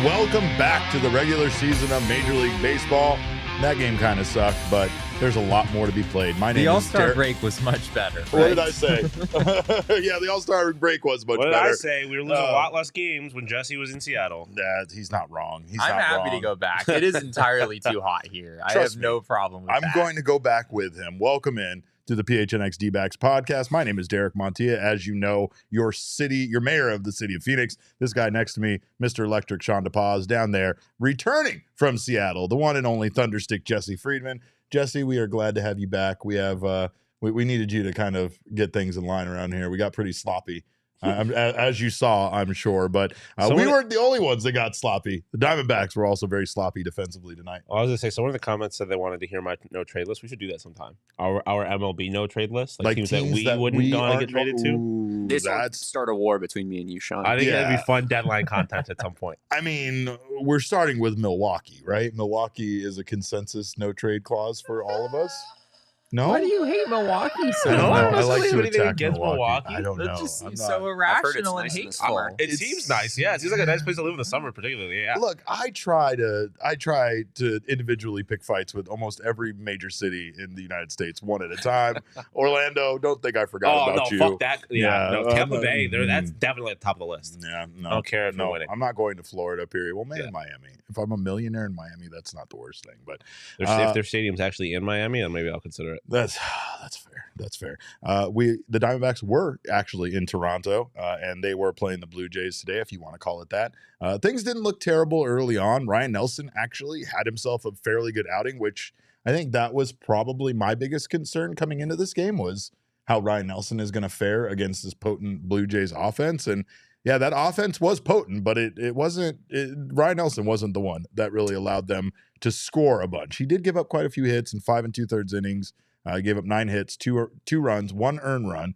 welcome back to the regular season of Major League Baseball. That game kind of sucked, but there's a lot more to be played. My name The is All-Star break was much better. What right? did I say? Yeah, the All-Star break was much What did better. I say? We were losing a lot less games when Jesse was in Seattle. He's not wrong. I'm not happy wrong. to go back. It is entirely too hot here. I Trust have me. no problem with I'm that. going to go back with him. Welcome in to the PHNX D-backs podcast. My name is Derek Montilla. As you know, your mayor of the city of Phoenix. This guy next to me, Mr. Electric Shawn DePaz, down there, returning from Seattle, the one and only Thunderstick Jesse Friedman. Jesse, we are glad to have you back. We have we needed you to kind of get things in line around here. We got pretty sloppy. As you saw, I'm sure, but we weren't the only ones that got sloppy. The Diamondbacks were also very sloppy defensively tonight. Well, I was going to say, so one of the comments said they wanted to hear my no trade list. We should do that sometime. Our MLB no trade list, like teams that we wouldn't want to get traded to. This will start a war between me and you, Shawn. I think that'd be fun deadline content at some point. I mean, we're starting with Milwaukee, right? Milwaukee is a consensus no trade clause for all of us. No, Why do you hate Milwaui so I don't know. much? I like really to anything attack against Milwaukee. I don't know. That just I'm seems not- so I've heard irrational it's and nice in the summer. hateful. It seems nice, yeah. It seems like a nice place to live in the summer, particularly. Yeah. Look, I try to individually pick fights with almost every major city in the United States, one at a time. Orlando, don't think I forgot Oh about no, you. fuck that. Yeah, Yeah, no, Tampa Bay. That's definitely at the top of the list. Yeah, no, I don't care if they're winning. I'm not going to Florida. Period. Well, maybe Yeah. Miami. If I'm a millionaire in Miami, that's not the worst thing. But If their stadium's actually in Miami, then maybe I'll consider it. that's fair. That's fair. The Diamondbacks were actually in Toronto, and they were playing the Blue Jays today, if you want to call it that. Things didn't look terrible early on. Ryan Nelson actually had himself a fairly good outing, which I think that was probably my biggest concern coming into this game was how Ryan Nelson is going to fare against this potent Blue Jays offense. And yeah, that offense was potent, but it wasn't. Ryan Nelson wasn't the one that really allowed them to score a bunch. He did give up quite a few hits in 5 2/3 innings. Gave up 9 hits, two runs, 1 earned run,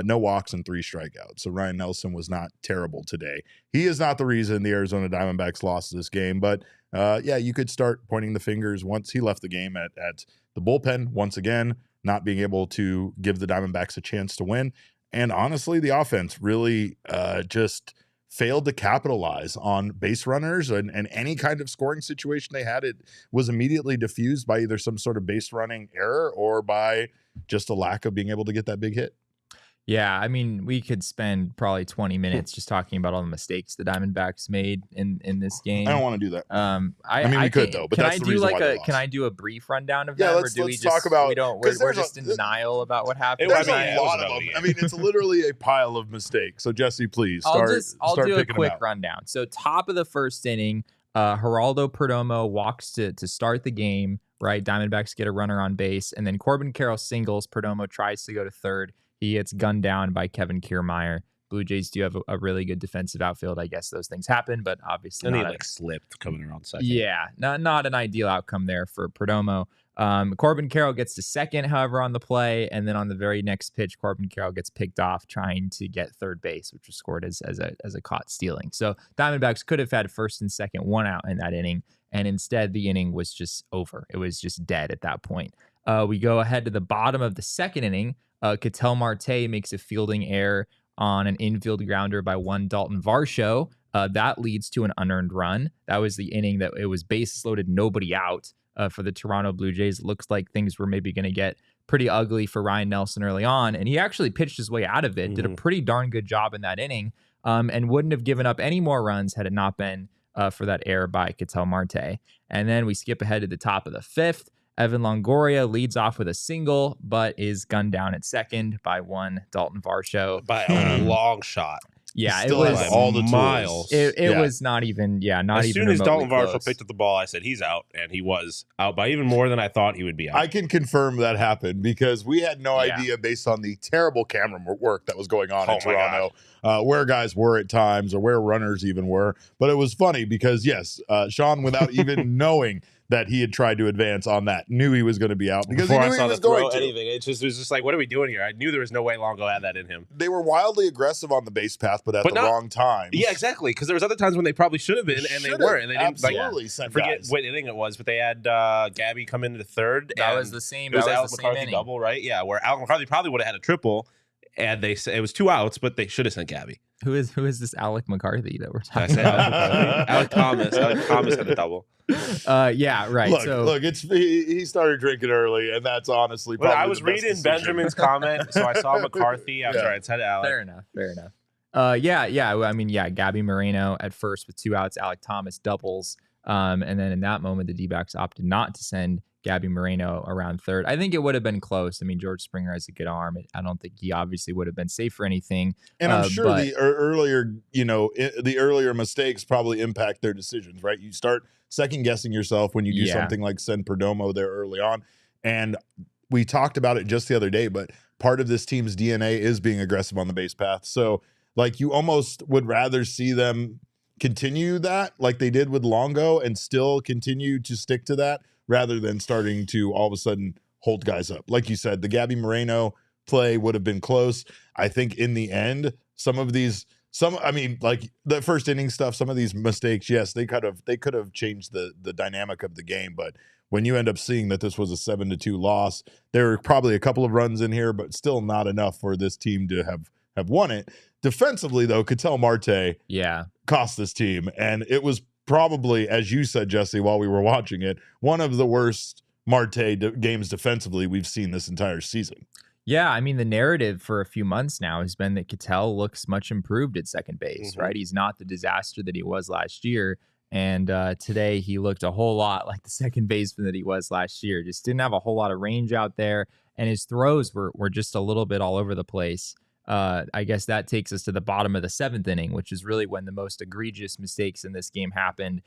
no walks, and 3 strikeouts. So Ryan Nelson was not terrible today. He is not the reason the Arizona Diamondbacks lost this game, but yeah, you could start pointing the fingers once he left the game at the bullpen once again, not being able to give the Diamondbacks a chance to win. And honestly, the offense really just failed to capitalize on base runners and any kind of scoring situation they had. It was immediately diffused by either some sort of base running error or by just a lack of being able to get that big hit. Yeah, I mean, we could spend probably 20 minutes just talking about all the mistakes the Diamondbacks made in this game. I don't want to do that. I mean, we could though, but can that's I the do reason like why they lost. Can I do a brief rundown of Yeah, them, let's or do we talk just about- we don't? 'cause We're there's just in denial about what happened. There's Yeah, a lot it of was them. about I mean, it's literally a pile of mistakes. So Jesse, please I'll start do a picking quick them out. rundown. So top of the first inning, Geraldo Perdomo walks to start the game. Right, Diamondbacks get a runner on base, and then Corbin Carroll singles. Perdomo tries to go to third. He gets gunned down by Kevin Kiermaier. Blue Jays do have a really good defensive outfield. I guess those things happen, but obviously And he not slipped coming around second. Yeah, not an ideal outcome there for Perdomo. Corbin Carroll gets to second, however, on the play, and then on the very next pitch, Corbin Carroll gets picked off trying to get third base, which was scored as a caught stealing. So Diamondbacks could have had first and second, 1 out in that inning, and instead the inning was just over. It was just dead at that point. We go ahead to the bottom of the second inning. Ketel Marte makes a fielding error on an infield grounder by one Dalton Varsho. That leads to an unearned run. That was the inning that it was bases loaded, nobody out for the Toronto Blue Jays. It looks like things were maybe going to get pretty ugly for Ryan Nelson early on, and he actually pitched his way out of it, did a pretty darn good job in that inning, and wouldn't have given up any more runs had it not been for that error by Ketel Marte. And then we skip ahead to the top of the fifth. Evan Longoria leads off with a single, but is gunned down at second by one Dalton Varsho. By a long shot. Yeah, it Still was has all the tools. miles. It was not even, not as even soon as remotely Dalton Varsho close. picked up the ball, I said he's out, and he was out by even more than I thought he would be out. I can confirm that happened because we had no Yeah. idea based on the terrible camera work that was going on in Oh my Toronto, where guys were at times or where runners even were. But it was funny because, yes, Shawn, without even knowing that he had tried to advance on that, knew he was going to be out because Before he knew I saw he was the throw, going to. anything, it was just like, what are we doing here? I knew there was no way Longo had that in him. They were wildly aggressive on the base path, but at the wrong time. Yeah, exactly. Because there was other times when they probably should have been, and they weren't. And they didn't. Absolutely I sent forget guys. what inning it was, but they had Gabby come into third. That and was the same. It was That Alec was the same McCarthy inning. double, right? Yeah, where Alec McCarthy probably would have had a triple, and they said it was 2 outs, but they should have sent Gabby. Who is this Alec McCarthy that we're talking about? Alec Thomas. Alec Thomas had a double. Yeah, right. Look, he started drinking early, and that's honestly probably I was reading Benjamin's comment, so I saw McCarthy after I said Alec. Fair enough. I mean, Gabby Moreno at first with 2 outs, Alec Thomas doubles. And then in that moment, the D-backs opted not to send Gabby Moreno around third. I think it would have been close. I mean, George Springer has a good arm. I don't think he obviously would have been safe for anything. And I'm sure the earlier mistakes probably impact their decisions, right? You start second guessing yourself when you do something like send Perdomo there early on. And we talked about it just the other day, but part of this team's DNA is being aggressive on the base path. So like you almost would rather see them continue that like they did with Longo and still continue to stick to that rather than starting to all of a sudden hold guys up. Like you said, the Gabby Moreno play would have been close. I think in the end, like the first inning stuff, some of these mistakes, yes, they could have changed the dynamic of the game. But when you end up seeing that this was a 7-2 loss, there were probably a couple of runs in here, but still not enough for this team to have won it. Defensively, though, Ketel Marte cost this team. And it was probably, as you said, Jesse, while we were watching it, one of the worst Marte games defensively we've seen this entire season. Yeah, I mean, the narrative for a few months now has been that Ketel looks much improved at second base, right? He's not the disaster that he was last year. And today he looked a whole lot like the second baseman that he was last year. Just didn't have a whole lot of range out there. And his throws were just a little bit all over the place. I guess that takes us to the bottom of the 7th inning, which is really when the most egregious mistakes in this game happened.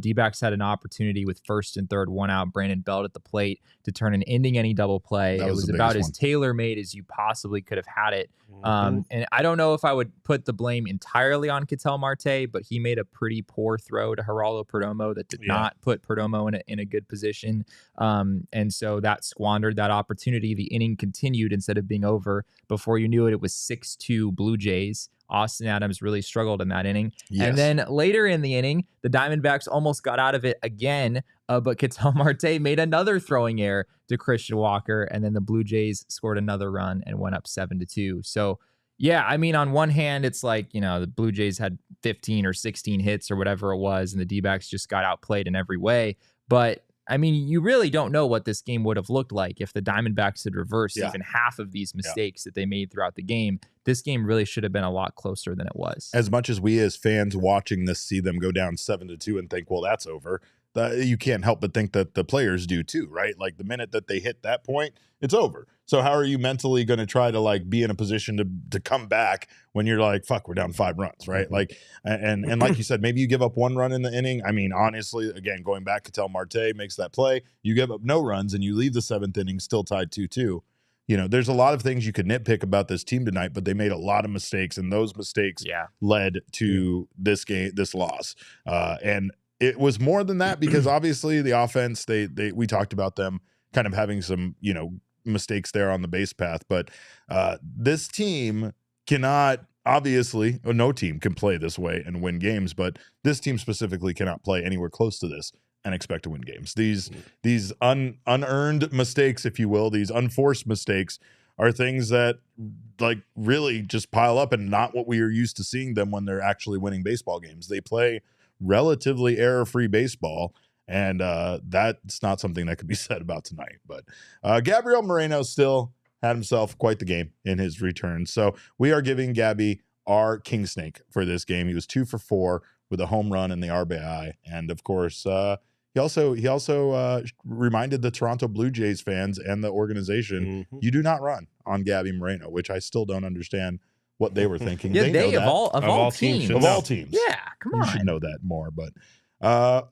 D-backs had an opportunity with first and third, 1 out, Brandon Belt at the plate to turn an ending any double play. It was about as tailor-made as you possibly could have had it. And I don't know if I would put the blame entirely on Ketel Marte, but he made a pretty poor throw to Geraldo Perdomo that did not put Perdomo in a good position. And so that squandered that opportunity. The inning continued instead of being over. Before you knew it, it was 6-2 Blue Jays. Austin Adams really struggled in that inning. Yes. And then later in the inning, the Diamondbacks almost got out of it again, but Ketel Marte made another throwing error to Christian Walker, and then the Blue Jays scored another run and went up 7-2. So, yeah, I mean, on one hand, it's like, the Blue Jays had 15 or 16 hits or whatever it was, and the D-backs just got outplayed in every way. But I mean, you really don't know what this game would have looked like if the Diamondbacks had reversed even half of these mistakes that they made throughout the game. This game really should have been a lot closer than it was. As much as we as fans watching this see them go down 7-2 and think, well, that's over, you can't help but think that the players do too, right? Like the minute that they hit that point, it's over. So how are you mentally going to try to like be in a position to come back when you're like, fuck, we're down 5 runs, right? Like, and like you said, maybe you give up 1 run in the inning. I mean, honestly, again, going back, Ketel Marte makes that play. You give up no runs and you leave the 7th inning still tied 2-2. There's a lot of things you could nitpick about this team tonight, but they made a lot of mistakes, and those mistakes led to this loss. And it was more than that because obviously the offense, we talked about them kind of having some, mistakes there on the base path, but this team cannot, obviously, no team can play this way and win games, but this team specifically cannot play anywhere close to this and expect to win games. These unearned mistakes, if you will, these unforced mistakes are things that like really just pile up and not what we are used to seeing them when they're actually winning baseball games. They play relatively error-free baseball, and that's not something that could be said about tonight. But Gabriel Moreno still had himself quite the game in his return. So we are giving Gabby our king snake for this game. He was 2 for 4 with a home run and the RBI. And of course, he also reminded the Toronto Blue Jays fans and the organization, you do not run on Gabby Moreno, which I still don't understand what they were thinking. They of all teams. Of all teams. Yeah, come on. You should know that more. But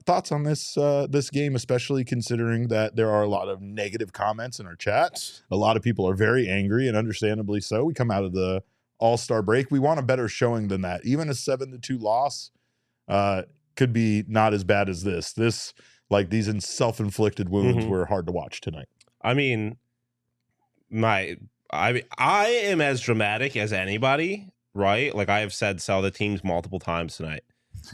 thoughts on this game, especially considering that there are a lot of negative comments in our chat. A lot of people are very angry, and understandably so. We come out of the All-Star break. We want a better showing than that. Even a 7-2 loss could be not as bad as this. These self-inflicted wounds were hard to watch tonight. I mean, I am as dramatic as anybody, right? Like I have said, sell the teams multiple times tonight.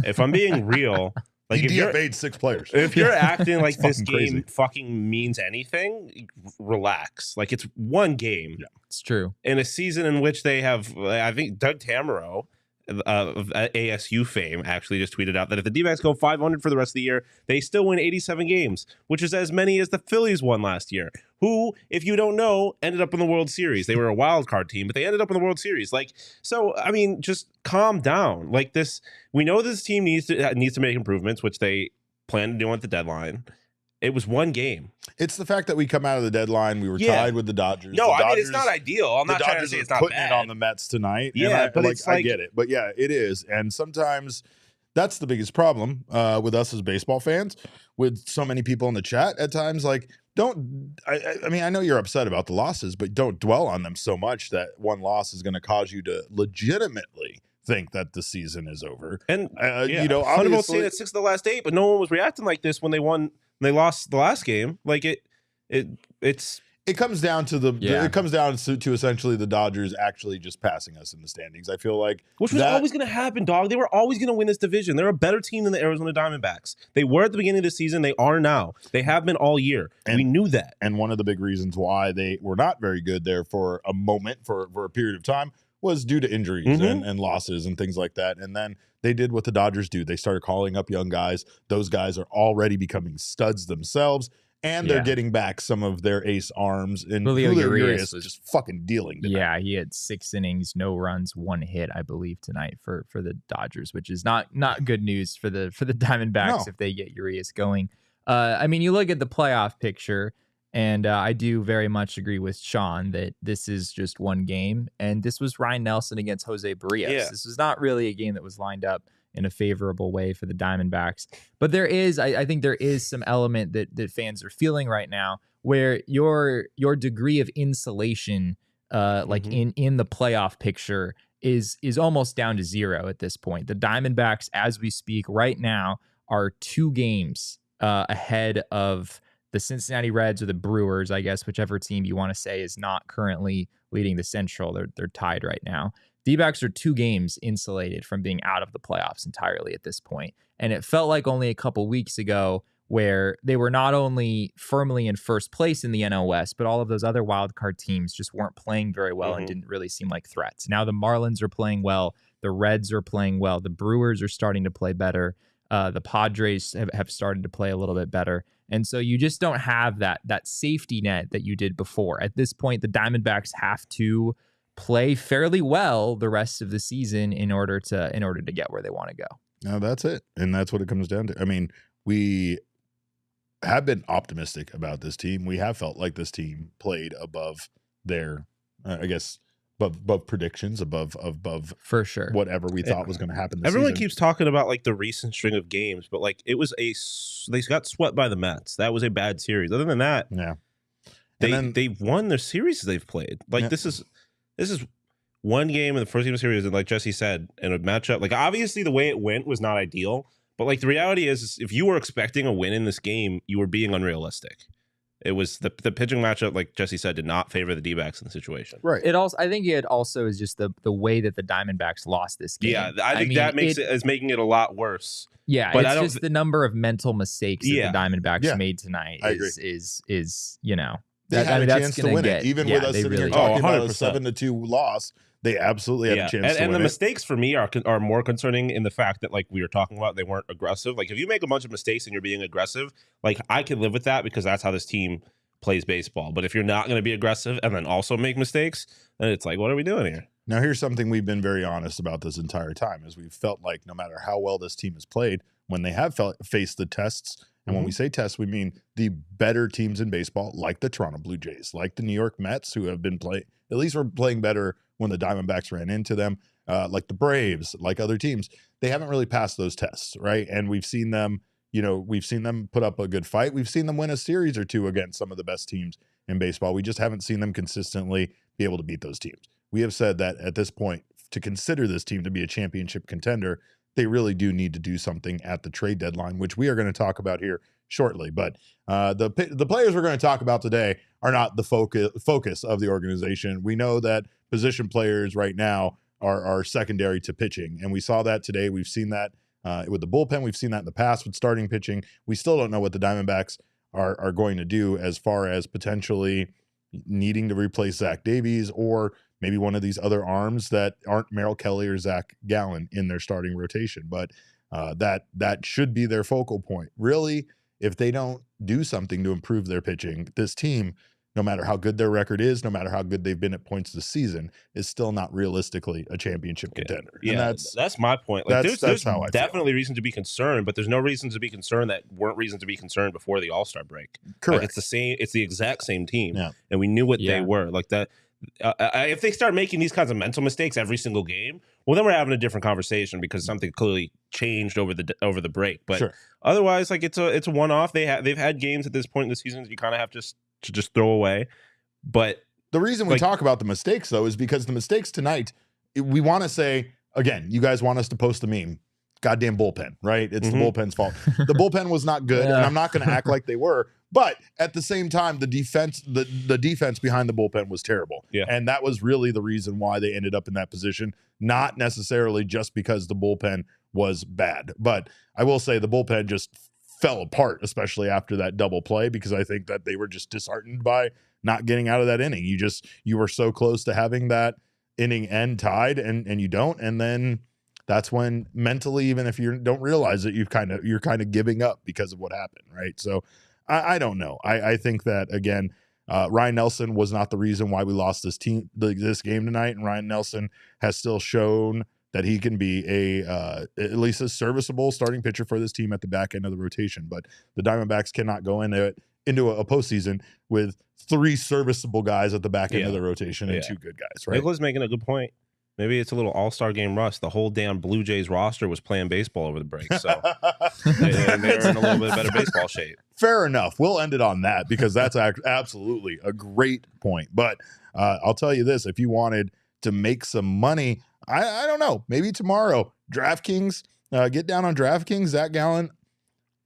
If I'm being real, Like he DFA'd 6 players. If you're acting like this game crazy. fucking means anything, relax. Like, it's one game. Yeah. It's true. In a season in which they have, I think Doug Tamaro of ASU fame actually just tweeted out that if the D-backs go 500 for the rest of the year, they still win 87 games, which is as many as the Phillies won last year, who, if you don't know, ended up in the World Series. They were a wild card team, but they ended up in the World Series. Like, so, I mean, just calm down. Like, this, we know this team needs to make improvements, which they plan to do at the deadline. It was one game. It's the fact that we come out of the deadline. We were tied with the Dodgers. No, I mean, it's not ideal. I'm not trying to say it's not putting bad. it on the Mets tonight. Yeah, but I get it. But yeah, it is. And sometimes that's the biggest problem with us as baseball fans, with so many people in the chat at times. Like, I mean, I know you're upset about the losses, but don't dwell on them so much that one loss is going to cause you to legitimately think that the season is over. And you know, obviously saying it's 6 of the last 8, but no one was reacting like this when they won. They lost the last game. Like, it comes down to it comes down to essentially the Dodgers actually just passing us in the standings. I feel like, which was always going to happen, dog. They were always going to win this division. They're a better team than the Arizona Diamondbacks. They were at the beginning of the season. They are now. They have been all year. And we knew that. And one of the big reasons why they were not very good there for a moment, for a period of time, was due to injuries and losses and things like that. And then they did what the Dodgers do. They started calling up young guys. Those guys are already becoming studs themselves, and they're getting back some of their ace arms. And Julio Urias was just fucking dealing tonight. Yeah, he had 6 innings, no runs, 1 hit, I believe, tonight for the Dodgers, which is not good news for the Diamondbacks if they get Urias going. I mean, you look at the playoff picture, and I do very much agree with Shawn that this is just one game. And this was Ryan Nelson against Jose Barrios. Yeah. This was not really a game that was lined up in a favorable way for the Diamondbacks. But there is, I think there is some element that fans are feeling right now where your degree of insulation, like in the playoff picture, is almost down to 0 at this point. The Diamondbacks, as we speak right now, are 2 games ahead of the Cincinnati Reds or the Brewers, I guess, whichever team you want to say is not currently leading the Central. They're tied right now. D-backs are 2 games insulated from being out of the playoffs entirely at this point. And it felt like only a couple weeks ago where they were not only firmly in first place in the NL West, but all of those other wild card teams just weren't playing very well and didn't really seem like threats. Now the Marlins are playing well. The Reds are playing well. The Brewers are starting to play better. The Padres have started to play a little bit better. And so you just don't have that safety net that you did before. At this point, the Diamondbacks have to play fairly well the rest of the season in order to get where they want to go. No, that's it. And that's what it comes down to. I mean, we have been optimistic about this team. We have felt like this team played above their, I guess, above predictions, above for sure whatever we thought was going to happen this Everyone season. keeps talking about like the recent string of games, but like it was they got swept by the Mets. That was a bad series. Other than that, they've won their series they've played. Like this is one game in the first game of the series, and like Jesse said, in a matchup, like obviously the way it went was not ideal, but like the reality is if you were expecting a win in this game, you were being unrealistic. It was the pitching matchup, like Jesse said, did not favor the D-backs in the situation. Right. I think it also is just the way that the Diamondbacks lost this game. Yeah, I think that is making it a lot worse. Yeah, but it's just the number of mental mistakes that the Diamondbacks made tonight is you know. They had a chance to win it. Even with us sitting here talking about a 7-2 loss, they absolutely had a chance to win it. And the mistakes for me are more concerning in the fact that, like we were talking about, they weren't aggressive. Like if you make a bunch of mistakes and you're being aggressive, like I can live with that because that's how this team plays baseball. But if you're not going to be aggressive and then also make mistakes, then it's like, what are we doing here? Now, here's something we've been very honest about this entire time is we've felt like no matter how well this team has played, when they have faced the tests, and when we say tests, we mean the better teams in baseball, like the Toronto Blue Jays, like the New York Mets, who have been at least were playing better when the Diamondbacks ran into them, like the Braves, like other teams. They haven't really passed those tests, right? And we've seen them, we've seen them put up a good fight. We've seen them win a series or two against some of the best teams in baseball. We just haven't seen them consistently be able to beat those teams. We have said that at this point, to consider this team to be a championship contender, they really do need to do something at the trade deadline, which we are going to talk about here shortly. But the players we're going to talk about today are not the focus of the organization. We know that position players right now are secondary to pitching, and we saw that today. We've seen that with the bullpen. We've seen that in the past with starting pitching. We still don't know what the Diamondbacks are going to do as far as potentially needing to replace Zach Davies or maybe one of these other arms that aren't Merrill Kelly or Zach Gallen in their starting rotation. But that should be their focal point. Really, if they don't do something to improve their pitching, this team, no matter how good their record is, no matter how good they've been at points this season, is still not realistically a championship contender. Yeah, and that's my point. Like, there's how I definitely reason to be concerned, but there's no reasons to be concerned that weren't reasons to be concerned before the All-Star break. Correct. Like, it's the same. It's the exact same team, Yeah. and we knew what they were. Like that. If they start making these kinds of mental mistakes every single game, well, then we're having a different conversation because something clearly changed over the break. But otherwise, like it's a one-off. They've had games at this point in the season that you kind of have to just throw away. But the reason we talk about the mistakes, though, is because the mistakes tonight, we want to say, again, you guys want us to post the meme. Goddamn bullpen, right? It's the bullpen's fault. The bullpen was not good, and I'm not going to act like they were. But at the same time, the defense behind the bullpen was terrible. Yeah. And that was really the reason why they ended up in that position, not necessarily just because the bullpen was bad. But I will say the bullpen just fell apart, especially after that double play, because I think that they were just disheartened by not getting out of that inning. You were so close to having that inning end tied, and you don't, and then that's when mentally, even if you don't realize it, you're kind of giving up because of what happened, right? So I don't know. I think that again, Ryan Nelson was not the reason why we lost this game tonight, and Ryan Nelson has still shown that he can be at least a serviceable starting pitcher for this team at the back end of the rotation. But the Diamondbacks cannot go into a postseason with 3 serviceable guys at the back end of the rotation and 2 good guys, right? Nicholas making a good point. Maybe it's a little all-star game rust. The whole damn Blue Jays roster was playing baseball over the break, so they're in a little bit better baseball shape. Fair enough. We'll end it on that because that's absolutely a great point. But I'll tell you this, if you wanted to make some money, I don't know, maybe tomorrow, DraftKings, get down on DraftKings, Zach Gallen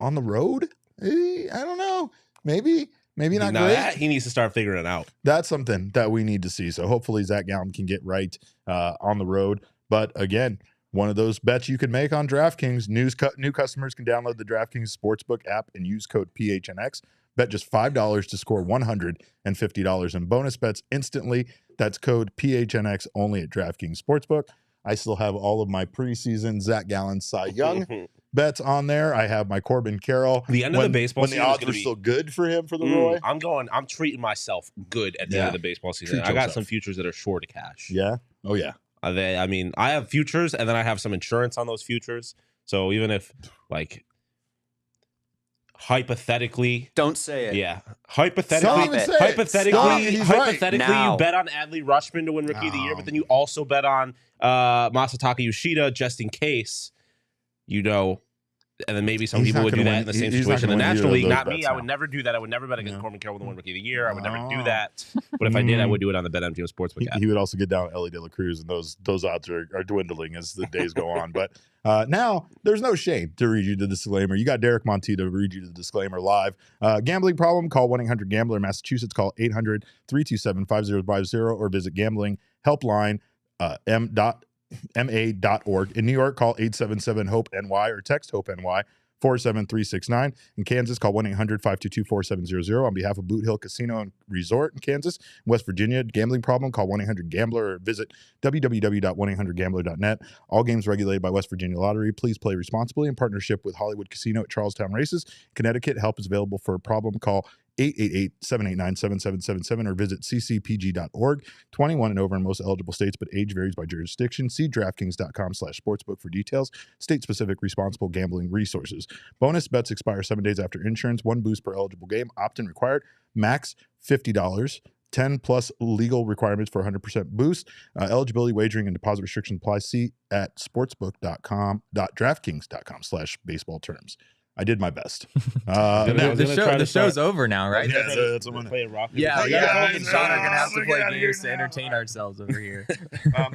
on the road? I don't know. Maybe not great. He needs to start figuring it out. That's something that we need to see. So hopefully Zach Gallen can get right on the road. But again, one of those bets you can make on DraftKings. New customers can download the DraftKings Sportsbook app and use code PHNX. Bet just $5 to score $150 in bonus bets instantly. That's code PHNX only at DraftKings Sportsbook. I still have all of my preseason Zach Gallen Cy Young bets on there. I have my Corbin Carroll. The end of the baseball season, when the odds were still good for him for the Roy. I'm treating myself good at the end of the baseball season. I got some futures that are sure to cash. Yeah. Oh yeah. I have futures, and then I have some insurance on those futures. So even if, like, hypothetically, don't say it. Yeah, hypothetically, you bet on Adley Rutschman to win Rookie of the Year, but then you also bet on Masataka Yoshida just in case. And then maybe some people would do that in the same situation in the National League. Not me. I would never do that. I would never bet against Corbin Carroll to win Rookie of the Year. I would never do that. But if I did, I would do it on the BetMGM Sportsbook app. He would also get down Ellie De La Cruz, and those odds are dwindling as the days go on. But now there's no shame to read you the disclaimer. You got Derek Monti to read you the disclaimer live. Gambling problem? Call 1-800-GAMBLER. Massachusetts, call 800-327-5050 or visit Gambling Helpline ma.org. In New York, call 877-HOPE-NY or text HOPE-NY 47369. In Kansas, call 1-800-522-4700. On behalf of Boot Hill Casino and Resort in Kansas, West Virginia, gambling problem, call 1-800-GAMBLER or visit www.1800gambler.net. All games regulated by West Virginia Lottery. Please play responsibly in partnership with Hollywood Casino at Charlestown Races, Connecticut. Help is available for a problem. Call 888-789-7777 or visit ccpg.org. 21 and over in most eligible states, but age varies by jurisdiction. See DraftKings.com/sportsbook for details. State-specific responsible gambling resources. Bonus bets expire 7 days after insurance. 1 boost per eligible game. Opt-in required. Max $50. 10 plus legal requirements for 100% boost. Eligibility, wagering, and deposit restrictions apply. See at sportsbook.com.draftkings.com/baseball terms. I did my best. The show's over now, right? Yeah, that's what I'm Sean are going to have to play games to entertain ourselves over here.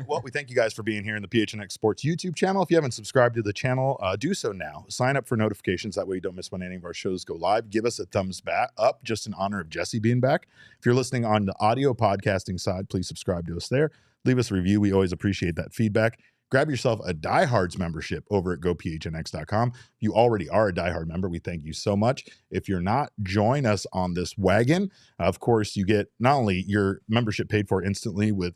Well, we thank you guys for being here in the PHNX Sports YouTube channel. If you haven't subscribed to the channel, do so now. Sign up for notifications. That way you don't miss when any of our shows go live. Give us a thumbs up just in honor of Jesse being back. If you're listening on the audio podcasting side, please subscribe to us there. Leave us a review. We always appreciate that feedback. grab yourself a Diehards membership over at gophnx.com. If you already are a Diehard member, we thank you so much. If you're not, join us on this wagon. Of course, you get not only your membership paid for instantly with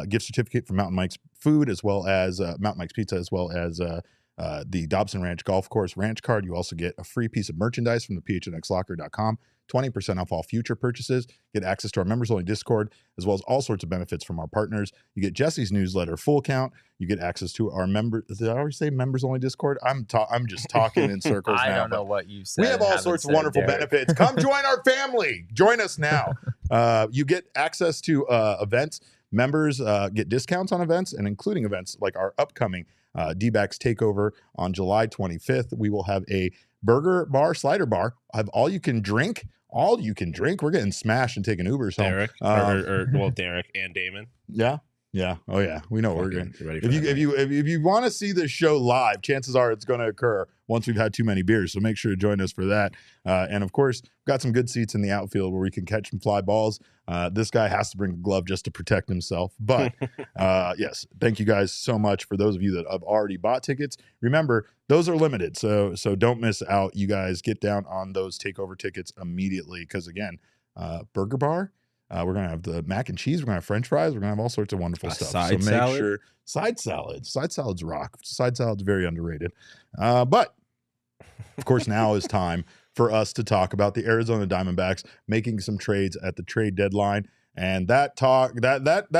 gift certificate from Mountain Mike's Food, as well as Mountain Mike's Pizza, as well as the Dobson Ranch Golf Course Ranch Card. You also get a free piece of merchandise from the PHNXlocker.com, 20% off all future purchases, get access to our members-only Discord, as well as all sorts of benefits from our partners. You get Jesse's newsletter, Full Count. You get access to our did I already say members-only Discord? I'm just talking in circles now. I don't know what you said. We have all sorts of wonderful benefits. Come join our family. Join us now. You get access to events. Members get discounts on events, and including events like our upcoming D-backs takeover on July 25th. We will have a burger bar, slider bar, have all you can drink. We're getting smashed and taking Ubers home. Derek, Derek and Damon. Yeah. Oh yeah, we know we're going. If you want to see this show live, chances are it's going to occur once we've had too many beers. So make sure to join us for that. And of course, we've got some good seats in the outfield where we can catch and fly balls. This guy has to bring a glove just to protect himself. But yes, thank you guys so much for those of you that have already bought tickets. Remember, those are limited, so don't miss out. You guys get down on those takeover tickets immediately because again, burger bar. We're going to have the mac and cheese. We're going to have French fries. We're going to have all sorts of wonderful stuff. So make sure side salads rock. Side salads very underrated. But of course, now is time for us to talk about the Arizona Diamondbacks making some trades at the trade deadline. And that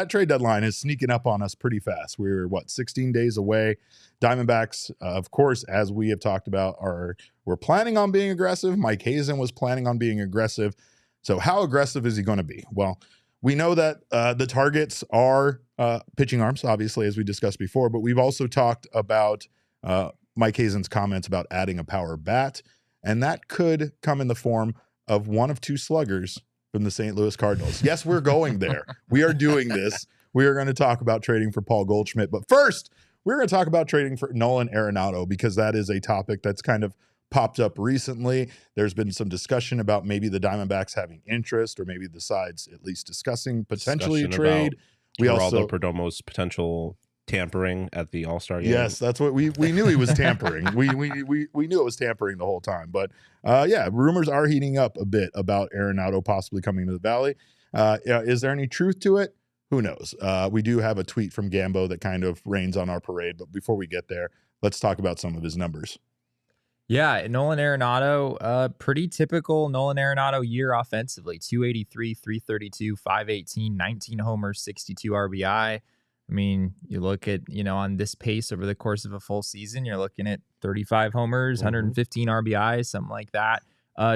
trade deadline is sneaking up on us pretty fast. We're 16 days away. Diamondbacks, of course, as we have talked about, we're planning on being aggressive. Mike Hazen was planning on being aggressive. So how aggressive is he going to be? Well, we know that the targets are pitching arms, obviously, as we discussed before, but we've also talked about Mike Hazen's comments about adding a power bat, and that could come in the form of one of two sluggers from the St. Louis Cardinals. Yes, we're going there. We are doing this. We are going to talk about trading for Paul Goldschmidt, but first, we're going to talk about trading for Nolan Arenado because that is a topic that's kind of popped up recently. There's been some discussion about maybe the Diamondbacks having interest or maybe the sides at least discussing potentially a trade. We also Perdomo's potential tampering at the All-Star game. Yes, that's what we knew he was tampering. we knew it was tampering the whole time. But yeah, rumors are heating up a bit about Arenado possibly coming to the Valley. Is there any truth to it? Who knows? We do have a tweet from Gambo that kind of rains on our parade. But before we get there, let's talk about some of his numbers. Yeah, Nolan Arenado, pretty typical Nolan Arenado year offensively. 283, 332, 518, 19 homers, 62 RBI. I mean, you look at, on this pace over the course of a full season, you're looking at 35 homers, 115 RBI, something like that.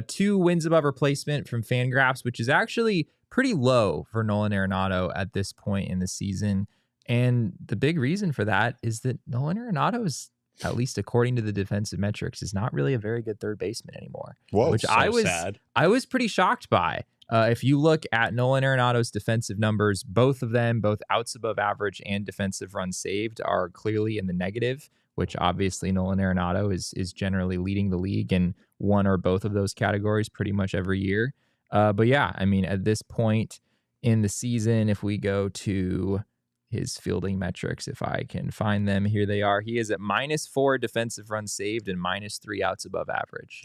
2 wins above replacement from Fangraphs, which is actually pretty low for Nolan Arenado at this point in the season. And the big reason for that is that Nolan Arenado is, at least according to the defensive metrics, is not really a very good third baseman anymore. Whoa, which sad. I was pretty shocked by. If you look at Nolan Arenado's defensive numbers, both of them, both outs above average and defensive runs saved, are clearly in the negative, which obviously Nolan Arenado is generally leading the league in one or both of those categories pretty much every year. But yeah, I mean, at this point in the season, if we go to his fielding metrics, if I can find them, here they are. He is at -4 defensive runs saved and -3 outs above average.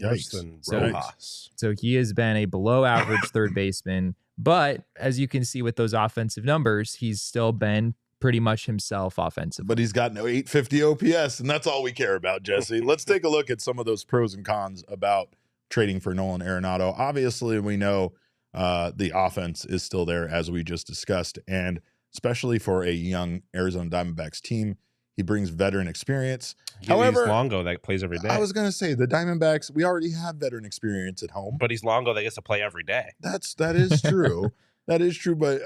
So he has been a below average third baseman, but as you can see with those offensive numbers, he's still been pretty much himself offensively. But he's got no 850 OPS, and that's all we care about, Jesse. Let's take a look at some of those pros and cons about trading for Nolan Arenado. Obviously, we know the offense is still there, as we just discussed, and especially for a young Arizona Diamondbacks team, he brings veteran experience. However, he's Longo that plays every day. I was going to say the Diamondbacks, we already have veteran experience at home. But he's Longo that gets to play every day. That is true. That is true. But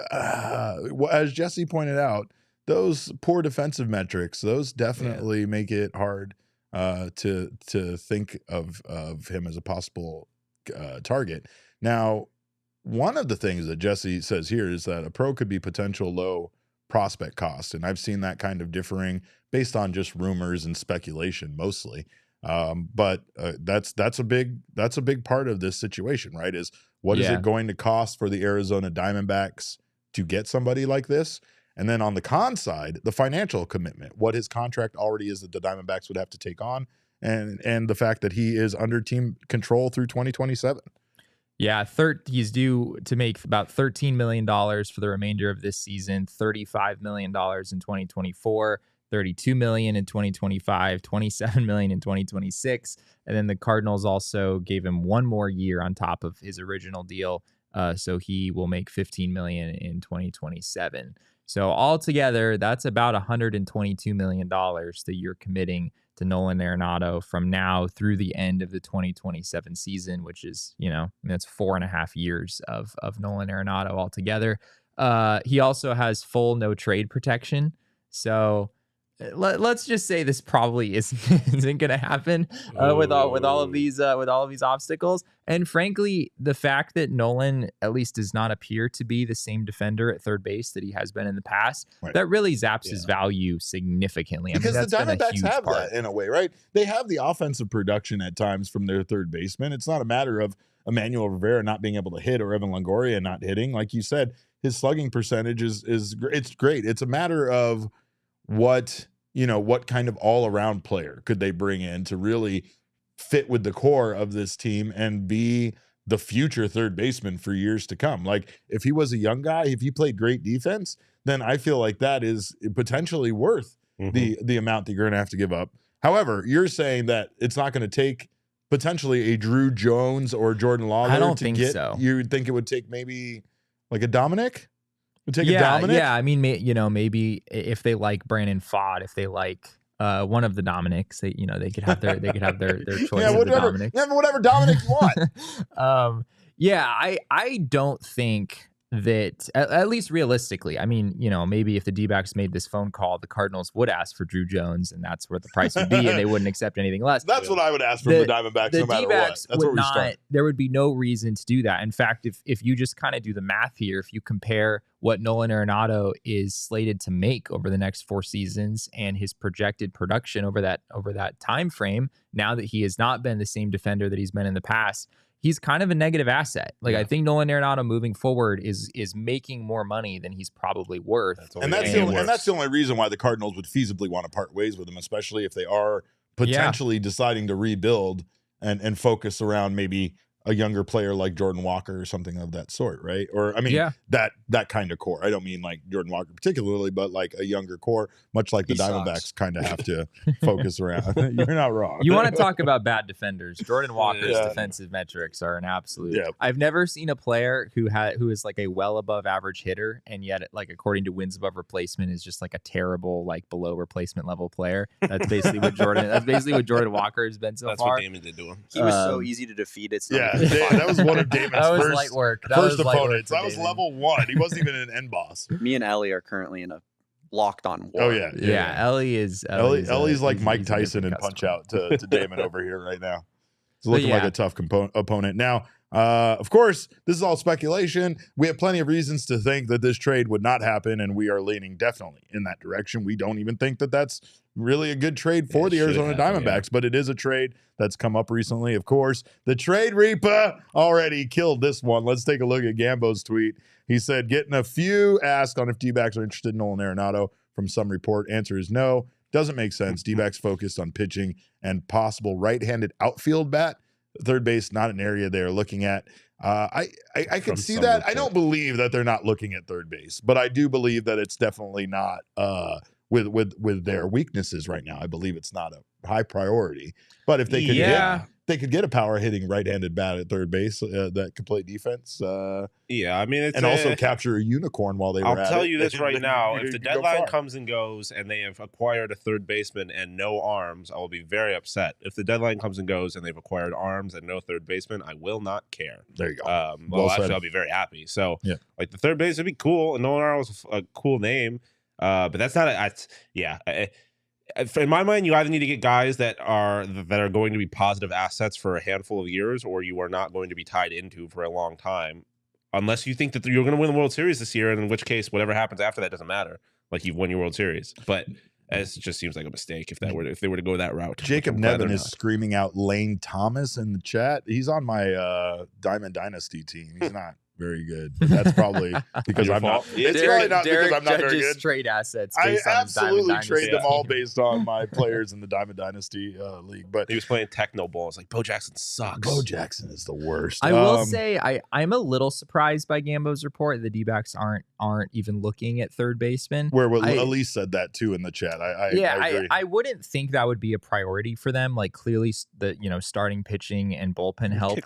as Jesse pointed out, those poor defensive metrics, those definitely make it hard to think of him as a possible target. Now, one of the things that Jesse says here is that a pro could be potential low prospect cost, and I've seen that kind of differing based on just rumors and speculation mostly. But that's a big part of this situation, right? Is what is it going to cost for the Arizona Diamondbacks to get somebody like this? And then on the con side, the financial commitment, what his contract already is that the Diamondbacks would have to take on, and the fact that he is under team control through 2027. Yeah, he's due to make about $13 million for the remainder of this season, $35 million in 2024, $32 million in 2025, $27 million in 2026. And then the Cardinals also gave him one more year on top of his original deal. So he will make $15 million in 2027. So altogether, that's about $122 million that you're committing to Nolan Arenado from now through the end of the 2027 season, which is, that's 4.5 years of Nolan Arenado altogether. He also has full no trade protection. So let's just say this probably isn't going to happen with all of these obstacles. And frankly, the fact that Nolan at least does not appear to be the same defender at third base that he has been in the past, that really zaps his value significantly. Because that's the Diamondbacks been a have huge part. that in a way, right? They have the offensive production at times from their third baseman. It's not a matter of Emmanuel Rivera not being able to hit or Evan Longoria not hitting. Like you said, his slugging percentage is it's great. It's a matter of what kind of all-around player could they bring in to really fit with the core of this team and be the future third baseman for years to come. Like if he was a young guy, if he played great defense, then I feel like that is potentially worth the amount that you're going to have to give up. However, you're saying that it's not going to take potentially a Drew Jones or Jordan Lawler. I don't think so. You would think it would take maybe like a Dominic? Yeah, I mean, maybe if they like Brandon Fott, if they like one of the Dominics, they could have their choice of the Dominics. Whatever Dominic you want. I don't think that, at least realistically, I mean, maybe if the D-backs made this phone call, the Cardinals would ask for Drew Jones, and that's where the price would be, and they wouldn't accept anything less. That's what I would ask from the Diamondbacks, no matter what. That's where we start. There would be no reason to do that. In fact, if you just kind of do the math here, if you compare what Nolan Arenado is slated to make over the next 4 seasons and his projected production over that time frame, now that he has not been the same defender that he's been in the past, he's kind of a negative asset. I think Nolan Arenado moving forward is making more money than he's probably worth. And that's the only reason why the Cardinals would feasibly want to part ways with him, especially if they are potentially deciding to rebuild and focus around maybe a younger player like Jordan Walker or something of that sort, right? Or I mean, that kind of core. I don't mean like Jordan Walker particularly, but like a younger core, much like the Diamondbacks kind of have to focus around. You're not wrong. You want to talk about bad defenders? Jordan Walker's defensive metrics are an absolute. Yeah. I've never seen a player who is like a well above average hitter, and yet like according to wins above replacement is just like a terrible like below replacement level player. That's basically what Jordan Walker has been so far. That's what Damon did to him. He was so easy to defeat. It's that was one of Damon's first opponents. That was level 1. He wasn't even an end boss. Me and Ellie are currently in a locked-on war. Oh yeah. Ellie's like Mike Tyson and Punch Out to Damon over here right now. He's looking like a tough opponent. Now, of course, this is all speculation. We have plenty of reasons to think that this trade would not happen, and we are leaning definitely in that direction. We don't even think that that's really a good trade for the Arizona Diamondbacks, but it is a trade that's come up recently, of course. The Trade Reaper already killed this one. Let's take a look at Gambo's tweet. He said, getting a few asked on if D-backs are interested in Nolan Arenado from some report. Answer is no. Doesn't make sense. D-backs focused on pitching and possible right-handed outfield bat. Third base, not an area they're looking at. I can see that. Report. I don't believe that they're not looking at third base, but I do believe that it's definitely not with their weaknesses right now. I believe it's not a high priority. But if they could get a power hitting right-handed bat at third base that could play defense. I mean, it's also capture a unicorn while they were at it. I'll tell you this right now: if the deadline comes and goes and they have acquired a third baseman and no arms, I will be very upset. If the deadline comes and goes and they've acquired arms and no third baseman, I will not care. There you go. Actually, I'll be very happy. So, like the third base would be cool, and Nolan Arenado was a cool name. But that's not in my mind, you either need to get guys that are going to be positive assets for a handful of years, or you are not going to be tied into for a long time, unless you think that you're going to win the World Series this year, and in which case, whatever happens after that doesn't matter. Like you've won your World Series, but it just seems like a mistake if they were to go that route. Jacob Nevin is screaming out Lane Thomas in the chat. He's on my Diamond Dynasty team. He's not very good. But that's probably because Your I'm not. fault. It's Derek, probably not Derek because I'm not very judges good. trade assets. I Based on his Diamond absolutely Dynasty trade them all team. based on my players in the Diamond Dynasty league. But He was playing Techno Ball. It's like Bo Jackson sucks. Bo Jackson is the worst. I will say I'm a little surprised by Gambo's report. The D-backs aren't even looking at third baseman. where Elise said that too in the chat. I agree. I wouldn't think that would be a priority for them. Like clearly, the starting pitching and bullpen help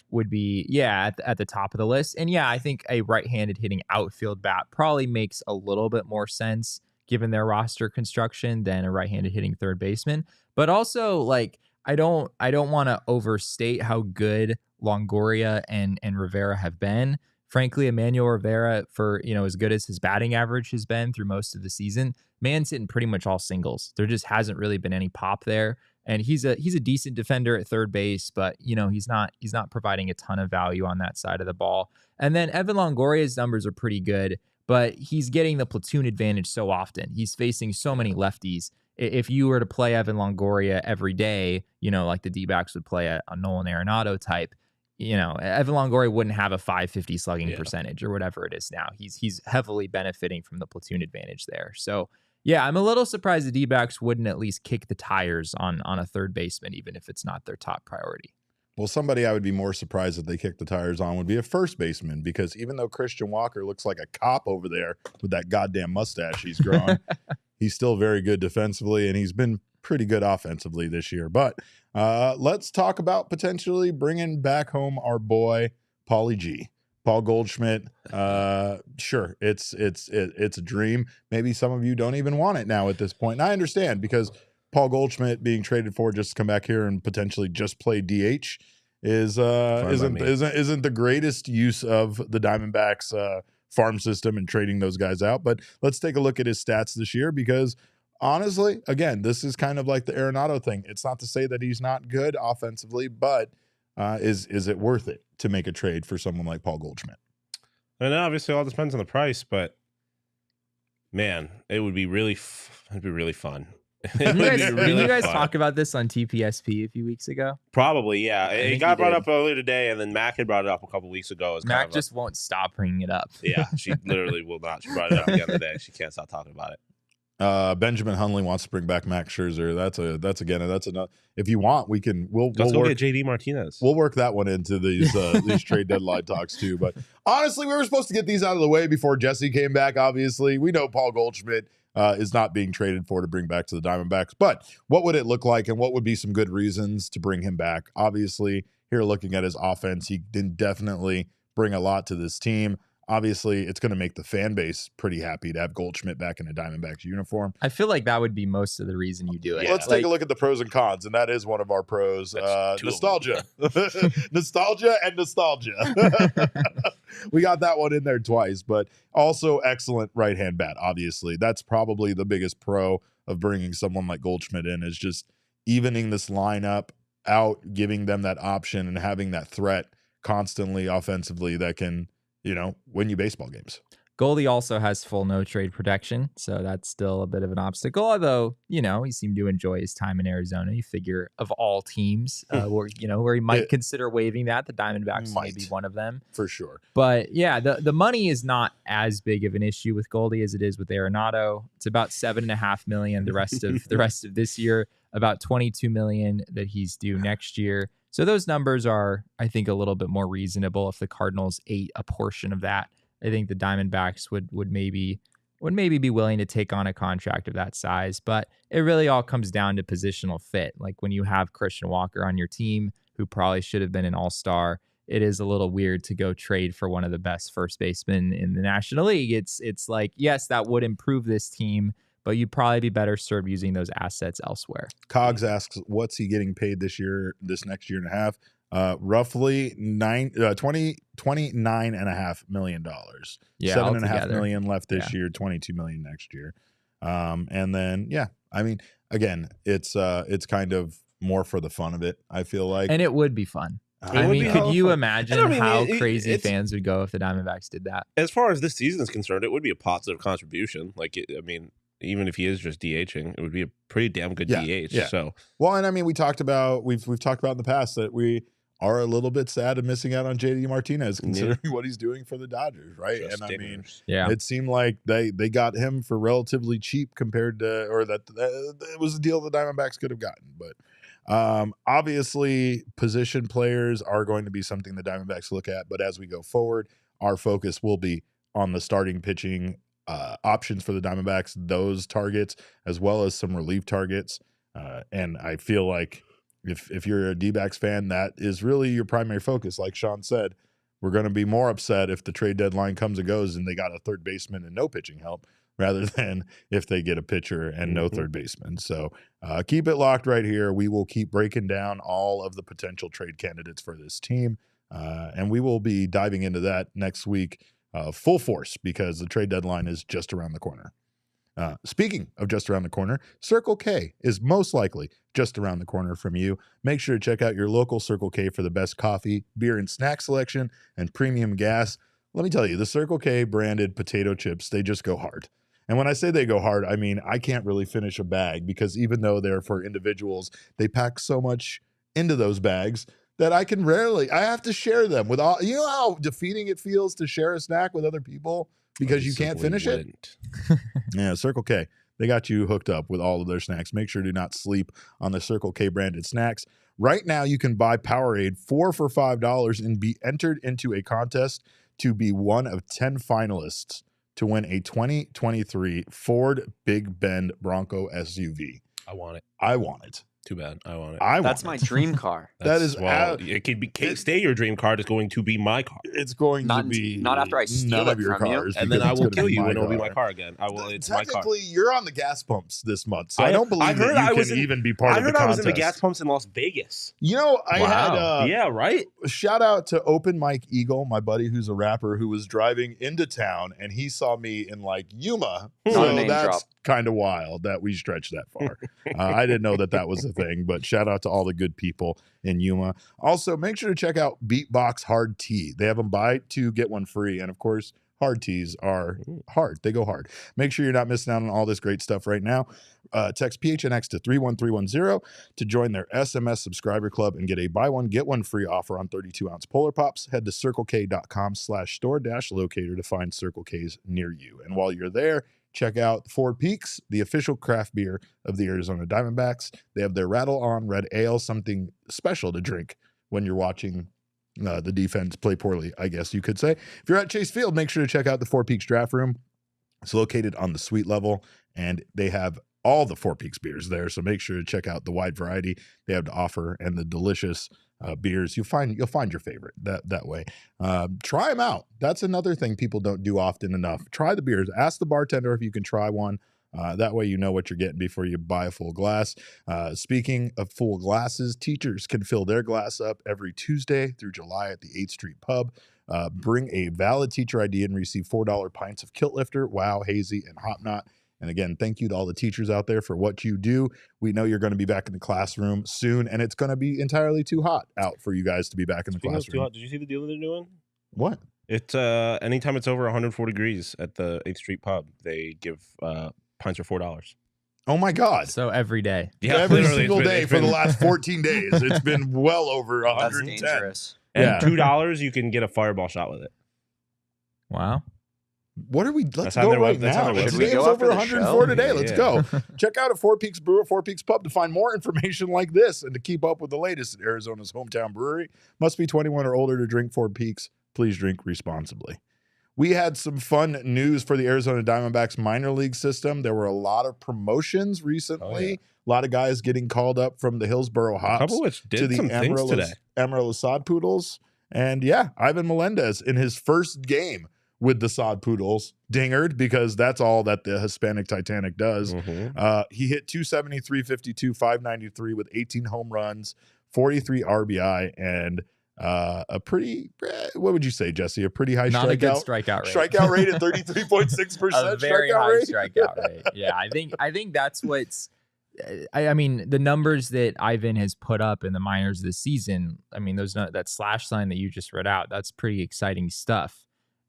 would be at the top of the list. And yeah, I think a right-handed hitting outfield bat probably makes a little bit more sense given their roster construction than a right-handed hitting third baseman. But also, like I don't want to overstate how good Longoria and Rivera have been. Frankly, Emmanuel Rivera, for as good as his batting average has been through most of the season, man's hitting pretty much all singles. There just hasn't really been any pop there. And he's a decent defender at third base, but he's not providing a ton of value on that side of the ball. And then Evan Longoria's numbers are pretty good, but he's getting the platoon advantage so often. He's facing so many lefties. If you were to play Evan Longoria every day, like the D-backs would play a Nolan Arenado type, Evan Longoria wouldn't have a 550 slugging percentage or whatever it is now. He's heavily benefiting from the platoon advantage there. So yeah, I'm a little surprised the D-backs wouldn't at least kick the tires on a third baseman, even if it's not their top priority. Well, somebody I would be more surprised if they kicked the tires on would be a first baseman, because even though Christian Walker looks like a cop over there with that goddamn mustache he's grown, he's still very good defensively, and he's been pretty good offensively this year. But let's talk about potentially bringing back home our boy Paulie G. Paul Goldschmidt. Sure, it's a dream. Maybe some of you don't even want it now at this point. And I understand, because Paul Goldschmidt being traded for just to come back here and potentially just play DH isn't the greatest use of the Diamondbacks farm system and trading those guys out. But let's take a look at his stats this year, because honestly, again, this is kind of like the Arenado thing. It's not to say that he's not good offensively, but is it worth it to make a trade for someone like Paul Goldschmidt? And obviously, all depends on the price, but man, it would be really fun. Didn't you guys talk about this on TPSP a few weeks ago? Probably, yeah. It got brought up earlier today, and then Mac had brought it up a couple weeks ago. Mac just won't stop bringing it up. Yeah, she literally will not. She brought it up the other day. She can't stop talking about it. Benjamin Hunley wants to bring back Max Scherzer. That's enough. If you want, we'll go get JD Martinez. We'll work that one into these trade deadline talks too. But honestly, we were supposed to get these out of the way before Jesse came back. Obviously, we know Paul Goldschmidt is not being traded for to bring back to the Diamondbacks. But what would it look like, and what would be some good reasons to bring him back? Obviously, here looking at his offense, he did definitely bring a lot to this team. Obviously, it's going to make the fan base pretty happy to have Goldschmidt back in a Diamondbacks uniform. I feel like that would be most of the reason you do it. Let's take a look at the pros and cons, and that is one of our pros. Nostalgia. Nostalgia and nostalgia. We got that one in there twice, but also excellent right-hand bat, obviously. That's probably the biggest pro of bringing someone like Goldschmidt in, is just evening this lineup out, giving them that option and having that threat constantly offensively that can win you baseball games. Goldie also has full no trade protection, so that's still a bit of an obstacle. Although, he seemed to enjoy his time in Arizona. You figure of all teams where he might consider waiving that, the Diamondbacks may be one of them. For sure. But yeah, the money is not as big of an issue with Goldie as it is with Arenado. It's about $7.5 million the rest of this year, about $22 million that he's due next year. So those numbers are, I think, a little bit more reasonable. If the Cardinals ate a portion of that, I think the Diamondbacks would maybe be willing to take on a contract of that size. But it really all comes down to positional fit. Like when you have Christian Walker on your team, who probably should have been an all-star, it is a little weird to go trade for one of the best first basemen in the National League. It's like, yes, that would improve this team, but you'd probably be better served using those assets elsewhere. Cogs asks, what's he getting paid this next year and a half? Roughly $29.5 million. Yeah, $7.5 million left this year, $22 million next year. And then, I mean, again, it's kind of more for the fun of it, I feel like. And it would be fun. I mean, could you imagine how crazy fans would go if the Diamondbacks did that? As far as this season is concerned, it would be a positive contribution. Even if he is just DHing, it would be a pretty damn good DH. Yeah. So, well, and I mean, we've talked about in the past that we are a little bit sad of missing out on JD Martinez, considering what he's doing for the Dodgers, right? Just and I mean, Yeah. it seemed like they got him for relatively cheap compared to, or that it was a deal the Diamondbacks could have gotten. But obviously, position players are going to be something the Diamondbacks look at. But as we go forward, our focus will be on the starting pitching options for the Diamondbacks, those targets, as well as some relief targets. And I feel like if you're a D-backs fan, that is really your primary focus. Like Shawn said, we're going to be more upset if the trade deadline comes and goes and they got a third baseman and no pitching help, rather than if they get a pitcher and no third baseman. So keep it locked right here. We will keep breaking down all of the potential trade candidates for this team. And we will be diving into that next week full force, because the trade deadline is just around the corner. Speaking of just around the corner, Circle K is most likely just around the corner from you. Make sure to check out your local Circle K for the best coffee, beer, and snack selection and premium gas. Let me tell you, the Circle K branded potato chips, they just go hard. And when I say they go hard, I mean, I can't really finish a bag, because even though they're for individuals, they pack so much into those bags that I have to share them with all. You know how defeating it feels to share a snack with other people because you can't finish it? Yeah, Circle K. They got you hooked up with all of their snacks. Make sure to not sleep on the Circle K branded snacks. Right now, you can buy Powerade 4 for $5 and be entered into a contest to be one of 10 finalists to win a 2023 Ford Big Bend Bronco SUV. I want it. I want it. Too bad. I want it. That's my dream car. That is it could be stay your dream car. Is going to be my car. It's going to be not after I steal it from you, and then I will kill you, and it'll be my car again. I will. It's my car. Technically, you're on the gas pumps this month, so I don't believe that you can even be part of the contest. I heard I was in the gas pumps in Las Vegas. You know, I had yeah, right. Shout out to Open Mike Eagle, my buddy who's a rapper, who was driving into town and he saw me in like Yuma. So that's kind of wild that we stretched that far. I didn't know that was a thing, but shout out to all the good people in Yuma. Also, make sure to check out Beatbox Hard Tea. They have them buy 2 get 1 free, and of course, hard teas are hard. They go hard. Make sure you're not missing out on all this great stuff right now. Text PHNX to 31310 to join their SMS subscriber club and get a buy 1 get 1 free offer on 32-ounce Polar Pops. Head to circlek.com/store-locator to find Circle K's near you. And while you're there, check out Four Peaks, the official craft beer of the Arizona Diamondbacks. They have their Rattle On Red Ale, something special to drink when you're watching the defense play poorly, I guess you could say. If you're at Chase Field, make sure to check out the Four Peaks Draft Room. It's located on the suite level, and they have all the Four Peaks beers there, so make sure to check out the wide variety they have to offer and the delicious beers. You'll find your favorite that way. Try them out. That's another thing people don't do often enough. Try the beers. Ask the bartender if you can try one. That way you know what you're getting before you buy a full glass. Speaking of full glasses, teachers can fill their glass up every Tuesday through July at the 8th Street Pub. Bring a valid teacher ID and receive $4 pints of Kilt Lifter, Wow, Hazy, and Hop Knot. And again, thank you to all the teachers out there for what you do. We know you're going to be back in the classroom soon, and it's going to be entirely too hot out for you guys to be back in the classroom. Did you see the deal that they're doing? What? It's anytime it's over 140 degrees at the 8th Street Pub, they give pints for $4. Oh my God. So every day. Yeah, every single day for the last 14 days. It's been well over 110. That's dangerous. And $2, you can get a fireball shot with it. Wow. What are we? Let's go right now. Today's over 104 today. Let's go. Check out a Four Peaks Brewer, Four Peaks Pub to find more information like this and to keep up with the latest at Arizona's hometown brewery. Must be 21 or older to drink Four Peaks. Please drink responsibly. We had some fun news for the Arizona Diamondbacks minor league system. There were a lot of promotions recently. A lot of guys getting called up from the Hillsboro Hops a couple which did to the some things today. Amarillo Sod Poodles. And yeah, Ivan Melendez in his first game with the Sod Poodles dingered, because that's all that the Hispanic Titanic does. He hit 270, 352, 593 with 18 home runs, 43 RBI, and a pretty, what would you say, Jesse? A pretty high Not a good strikeout rate. Strikeout rate at 33.6%. A very high strikeout rate. Yeah, I think that's what's. I mean, the numbers that Ivan has put up in the minors this season. I mean, that slash sign that you just read out. That's pretty exciting stuff.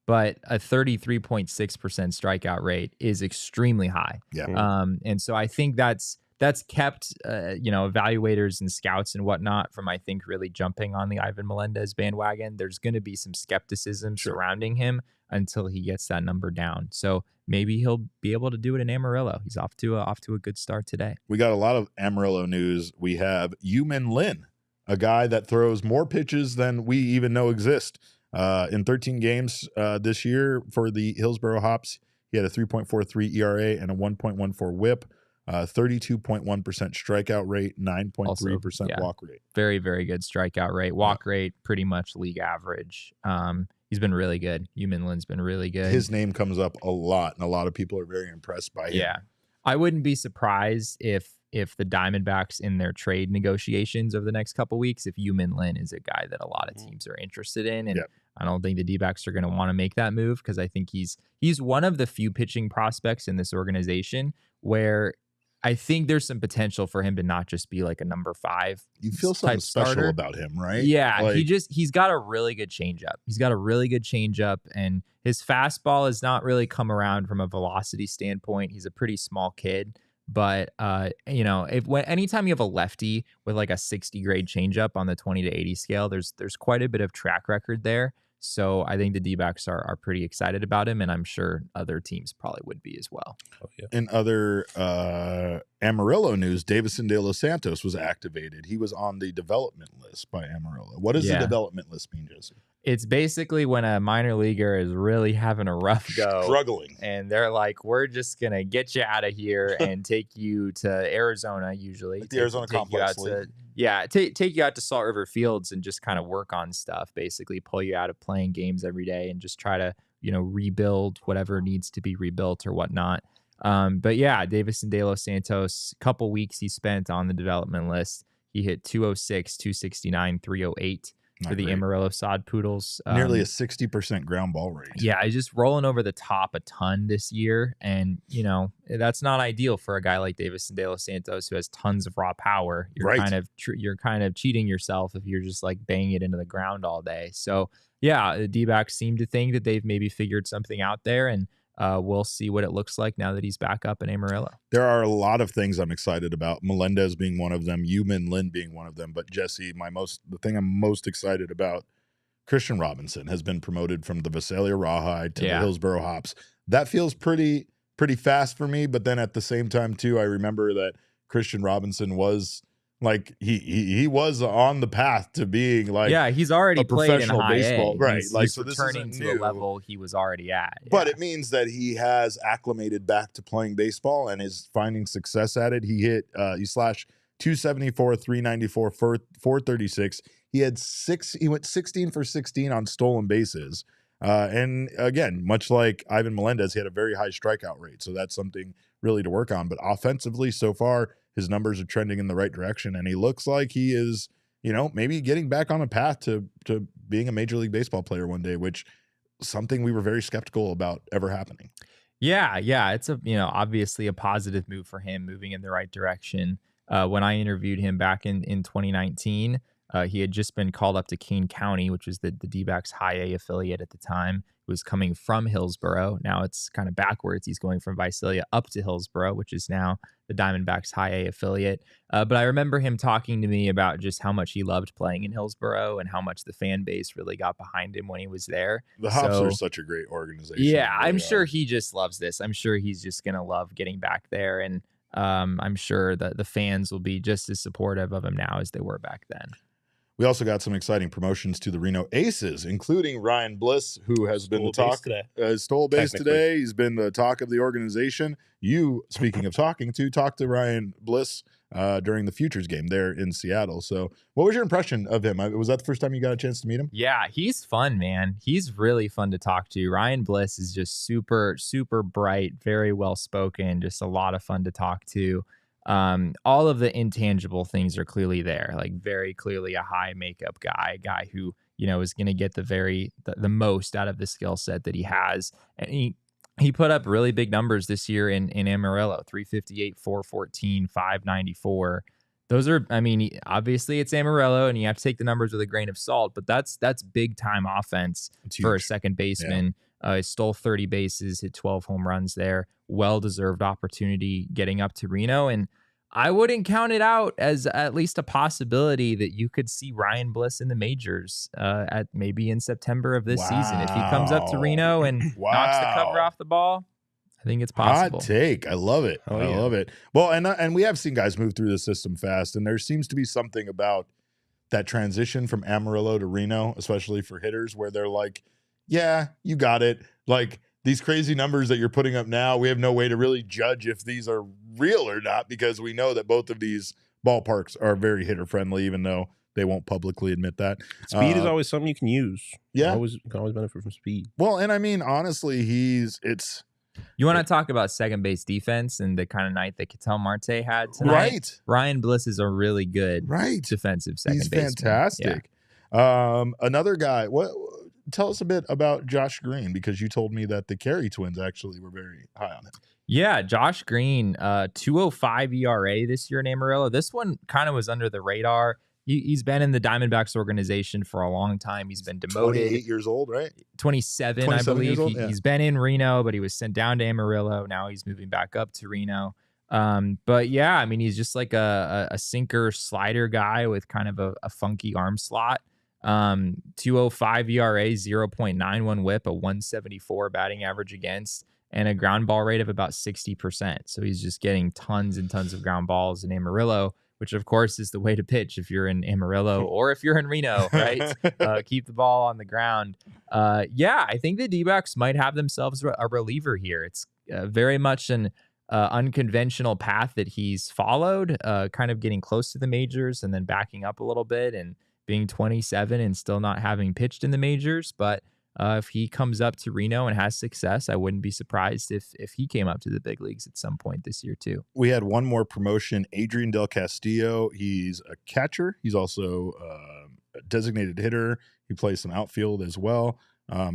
But a 33.6% strikeout rate is extremely high. Yeah. And so I think that's that's kept evaluators and scouts and whatnot from, I think, really jumping on the Ivan Melendez bandwagon. There's going to be some skepticism surrounding him until he gets that number down. So maybe he'll be able to do it in Amarillo. He's off to a good start today. We got a lot of Amarillo news. We have Yu-Min Lin, a guy that throws more pitches than we even know exist. In 13 games this year for the Hillsborough Hops, he had a 3.43 ERA and a 1.14 WHIP, 32.1% strikeout rate, 9.3% walk rate. Very, very good strikeout rate. Walk rate, pretty much league average. He's been really good. Yu-Min Lin's been really good. His name comes up a lot, and a lot of people are very impressed by him. Yeah. I wouldn't be surprised if the Diamondbacks in their trade negotiations over the next couple weeks, if Yu-Min Lin is a guy that a lot of teams are interested in. And I don't think the D-backs are going to want to make that move, because I think he's one of the few pitching prospects in this organization where I think there's some potential for him to not just be like a number 5. You feel something special about him, right? Yeah, like, he's got a really good changeup. He's got a really good changeup, and his fastball has not really come around from a velocity standpoint. He's a pretty small kid, but anytime you have a lefty with like a 60 grade changeup on the 20 to 80 scale, there's quite a bit of track record there. So I think the D-backs are pretty excited about him, and I'm sure other teams probably would be as well. Oh, yeah. In other Amarillo news, Davison De Los Santos was activated. He was on the development list by Amarillo. What does the development list mean, Jesse? It's basically when a minor leaguer is really having a rough go. Struggling. And they're like, we're just going to get you out of here and take you to Arizona, usually. Like the Arizona Complex League. Take you out to Salt River Fields and just kind of work on stuff, basically pull you out of playing games every day and just try to, rebuild whatever needs to be rebuilt or whatnot. But yeah, Davison De Los Santos, couple weeks he spent on the development list. He hit 206, 269, 308 for the Amarillo Sod Poodles. Nearly a 60% ground ball rate. Yeah, he's just rolling over the top a ton this year. And, that's not ideal for a guy like Davison De Los Santos who has tons of raw power. You're kind of cheating yourself if you're just like banging it into the ground all day. So, yeah, the D-backs seem to think that they've maybe figured something out there, and we'll see what it looks like now that he's back up in Amarillo. There are a lot of things I'm excited about, Melendez being one of them, Yu-Min Lin being one of them. But Jesse, the thing I'm most excited about, Christian Robinson has been promoted from the Visalia Rawhide to the Hillsborough Hops. That feels pretty fast for me. But then at the same time, too, I remember that Christian Robinson was like he was on the path to being like he's already played in high baseball, A. right? He's returning to a level he was already at. But it means that he has acclimated back to playing baseball and is finding success at it. He hit he slashed 274, 394, 436. He went 16 for 16 on stolen bases. And again, much like Ivan Melendez, he had a very high strikeout rate. So that's something really to work on. But offensively, so far, his numbers are trending in the right direction. And he looks like he is, maybe getting back on a path to being a Major League Baseball player one day, which something we were very skeptical about ever happening. Yeah. It's obviously a positive move for him, moving in the right direction. When I interviewed him back in 2019, he had just been called up to Kane County, which was the D-backs high A affiliate at the time. He was coming from Hillsborough. Now it's kind of backwards. He's going from Visalia up to Hillsborough, which is now the Diamondbacks high A affiliate. But I remember him talking to me about just how much he loved playing in Hillsborough and how much the fan base really got behind him when he was there. The Hops are such a great organization. Yeah, I'm sure he just loves this. I'm sure he's just going to love getting back there. And I'm sure that the fans will be just as supportive of him now as they were back then. We also got some exciting promotions to the Reno Aces, including Ryan Bliss, who has been the talk. Stole base today. He's been the talk of the organization. You, speaking of talking to, talked to Ryan Bliss during the Futures game there in Seattle. So what was your impression of him? Was that the first time you got a chance to meet him? Yeah, he's fun, man. He's really fun to talk to. Ryan Bliss is just super, super bright, very well-spoken, just a lot of fun to talk to. All of the intangible things are clearly there, like very clearly a high makeup guy, a guy who, is going to get the most out of the skill set that he has. And he put up really big numbers this year in Amarillo, 358, 414, 594. Those are, obviously it's Amarillo and you have to take the numbers with a grain of salt, but that's big time offense for a second baseman. He stole 30 bases, hit 12 home runs there. Well-deserved opportunity getting up to Reno. And I wouldn't count it out as at least a possibility that you could see Ryan Bliss in the majors at maybe in September of this season. If he comes up to Reno and knocks the cover off the ball, I think it's possible. Hot take. I love it. Oh, I yeah. love it. Well, and we have seen guys move through the system fast, and there seems to be something about that transition from Amarillo to Reno, especially for hitters, where they're like, yeah, you got it. Like, these crazy numbers that you're putting up now, we have no way to really judge if these are real or not, because we know that both of these ballparks are very hitter friendly, even though they won't publicly admit that. Speed is always something you can use. Yeah. You can always benefit from speed. Well, and I mean, honestly, You want to talk about second base defense and the kind of night that Ketel Marte had tonight? Right. Ryan Bliss is a really good defensive second He's baseman. fantastic. Yeah. Another guy, tell us a bit about Josh Green, because you told me that the Carey twins actually were very high on him. Yeah, Josh Green, 2.05 ERA this year in Amarillo. This one kind of was under the radar. He's been in the Diamondbacks organization for a long time. He's been demoted. 28 years old, right? 27, I believe. Old, yeah. He's been in Reno, but he was sent down to Amarillo. Now he's moving back up to Reno. But yeah, I mean, he's just like a sinker slider guy with kind of a funky arm slot. 2.05 ERA, 0.91 whip, a 174 batting average against, and a ground ball rate of about 60%. So he's just getting tons and tons of ground balls in Amarillo, which of course is the way to pitch if you're in Amarillo or if you're in Reno, right? Keep the ball on the ground. Yeah, I think the D-backs might have themselves a reliever here. It's very much an unconventional path that he's followed, kind of getting close to the majors and then backing up a little bit and being 27 and still not having pitched in the majors. But if he comes up to Reno and has success, I wouldn't be surprised if he came up to the big leagues at some point this year too. We had one more promotion, Adrian Del Castillo. He's a catcher. He's also a designated hitter. He plays some outfield as well.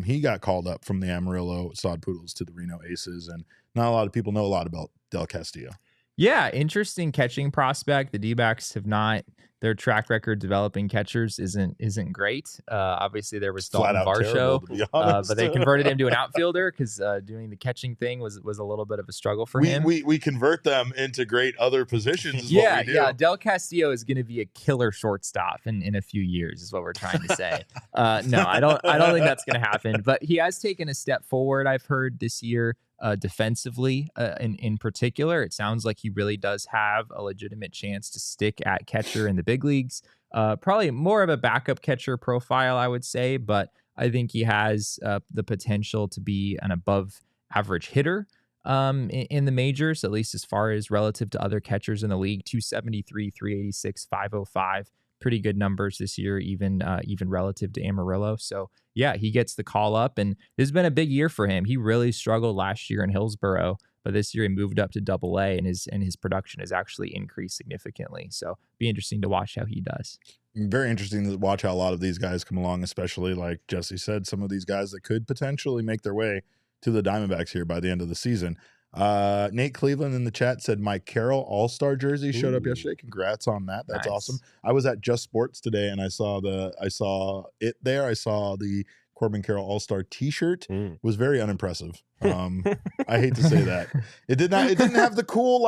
He got called up from the Amarillo Sod Poodles to the Reno Aces, and not a lot of people know a lot about Del Castillo. Yeah, interesting catching prospect. The D-backs have not, their track record developing catchers isn't great. Obviously, there was Dalton Varsho, but they converted him to an outfielder because doing the catching thing was a little bit of a struggle for him. We convert them into great other positions. Is Yeah, what we do. yeah. Del Castillo is going to be a killer shortstop in a few years, is what we're trying to say. No, I don't think that's going to happen. But he has taken a step forward, I've heard, this year. Defensively, in particular, it sounds like he really does have a legitimate chance to stick at catcher in the big leagues. Probably more of a backup catcher profile, I would say, but I think he has the potential to be an above average hitter in the majors, at least as far as relative to other catchers in the league. 273, 386, 505. Pretty good numbers this year, even relative to Amarillo. So yeah, he gets the call up, and this has been a big year for him. He really struggled last year in Hillsboro, but this year he moved up to Double-A, and his production has actually increased significantly. So be interesting to watch how he does. Very interesting to watch how a lot of these guys come along, especially like Jesse said, some of these guys that could potentially make their way to the Diamondbacks here by the end of the season. Nate Cleveland in the chat said Mike Carroll All-Star jersey showed up yesterday. Congrats on that. That's Nice. awesome. I was at Just Sports today and I saw it there. I saw the Corbin Carroll All-Star t-shirt. Was very unimpressive. I hate to say that. It didn't have the cool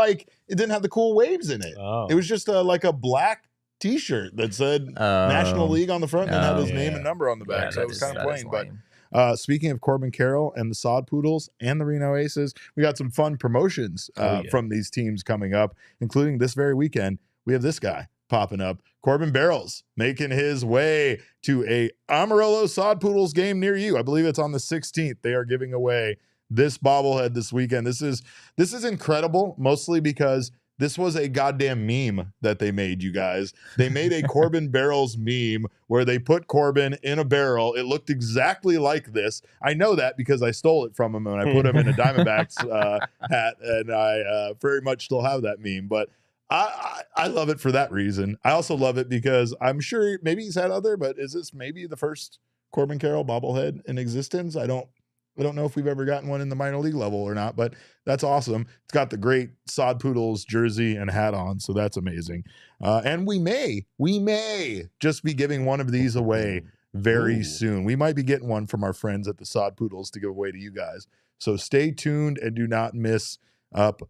waves in it. Oh. It was just like a black t-shirt that said National League on the front and had his name and number on the back. So it was kind of plain, but speaking of Corbin Carroll and the Sod Poodles and the Reno Aces, we got some fun promotions from these teams coming up, including this very weekend. We have this guy popping up, Corbin Barrels, making his way to a Amarillo Sod Poodles game near you. I believe it's on the 16th. They are giving away this bobblehead this weekend. This is incredible, mostly because this was a goddamn meme that they made, you guys. They made a Corbin Barrels meme where they put Corbin in a barrel. It looked exactly like this. I know that because I stole it from him and I put him in a Diamondbacks hat, and I very much still have that meme. But I love it for that reason. I also love it because I'm sure maybe he's had other, but is this maybe the first Corbin Carroll bobblehead in existence? I don't know if we've ever gotten one in the minor league level or not, but that's awesome. It's got the great Sod Poodles jersey and hat on, so that's amazing. And we may just be giving one of these away very soon. We might be getting one from our friends at the Sod Poodles to give away to you guys. So stay tuned and do not miss up.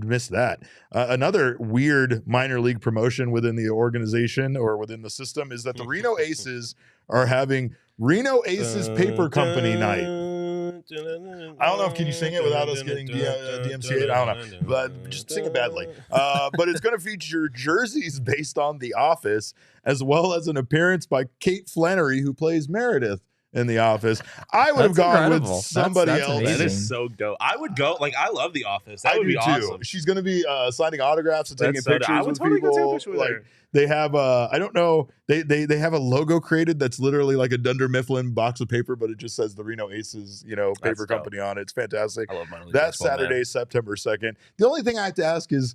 Missed that. Another weird minor league promotion within the organization or within the system is that the Reno Aces are having Reno Aces Paper Company night. I don't know if can you sing it without us getting DMCA'd. I don't know, but just sing it badly. But it's going to feature jerseys based on The Office, as well as an appearance by Kate Flannery, who plays Meredith in The Office. I would have gone with somebody else. amazing. That is so dope. I would go. Like, I love The Office. That I would do be awesome. too. She's going to be signing autographs and taking That's so dope. pictures I would with totally go take a people. picture with Like her. they have, I don't know, they have a logo created that's literally like a Dunder Mifflin box of paper, but it just says the Reno Aces, paper That's company on it. It's fantastic. I love minor league That's baseball, Saturday, man. September 2nd. The only thing I have to ask is,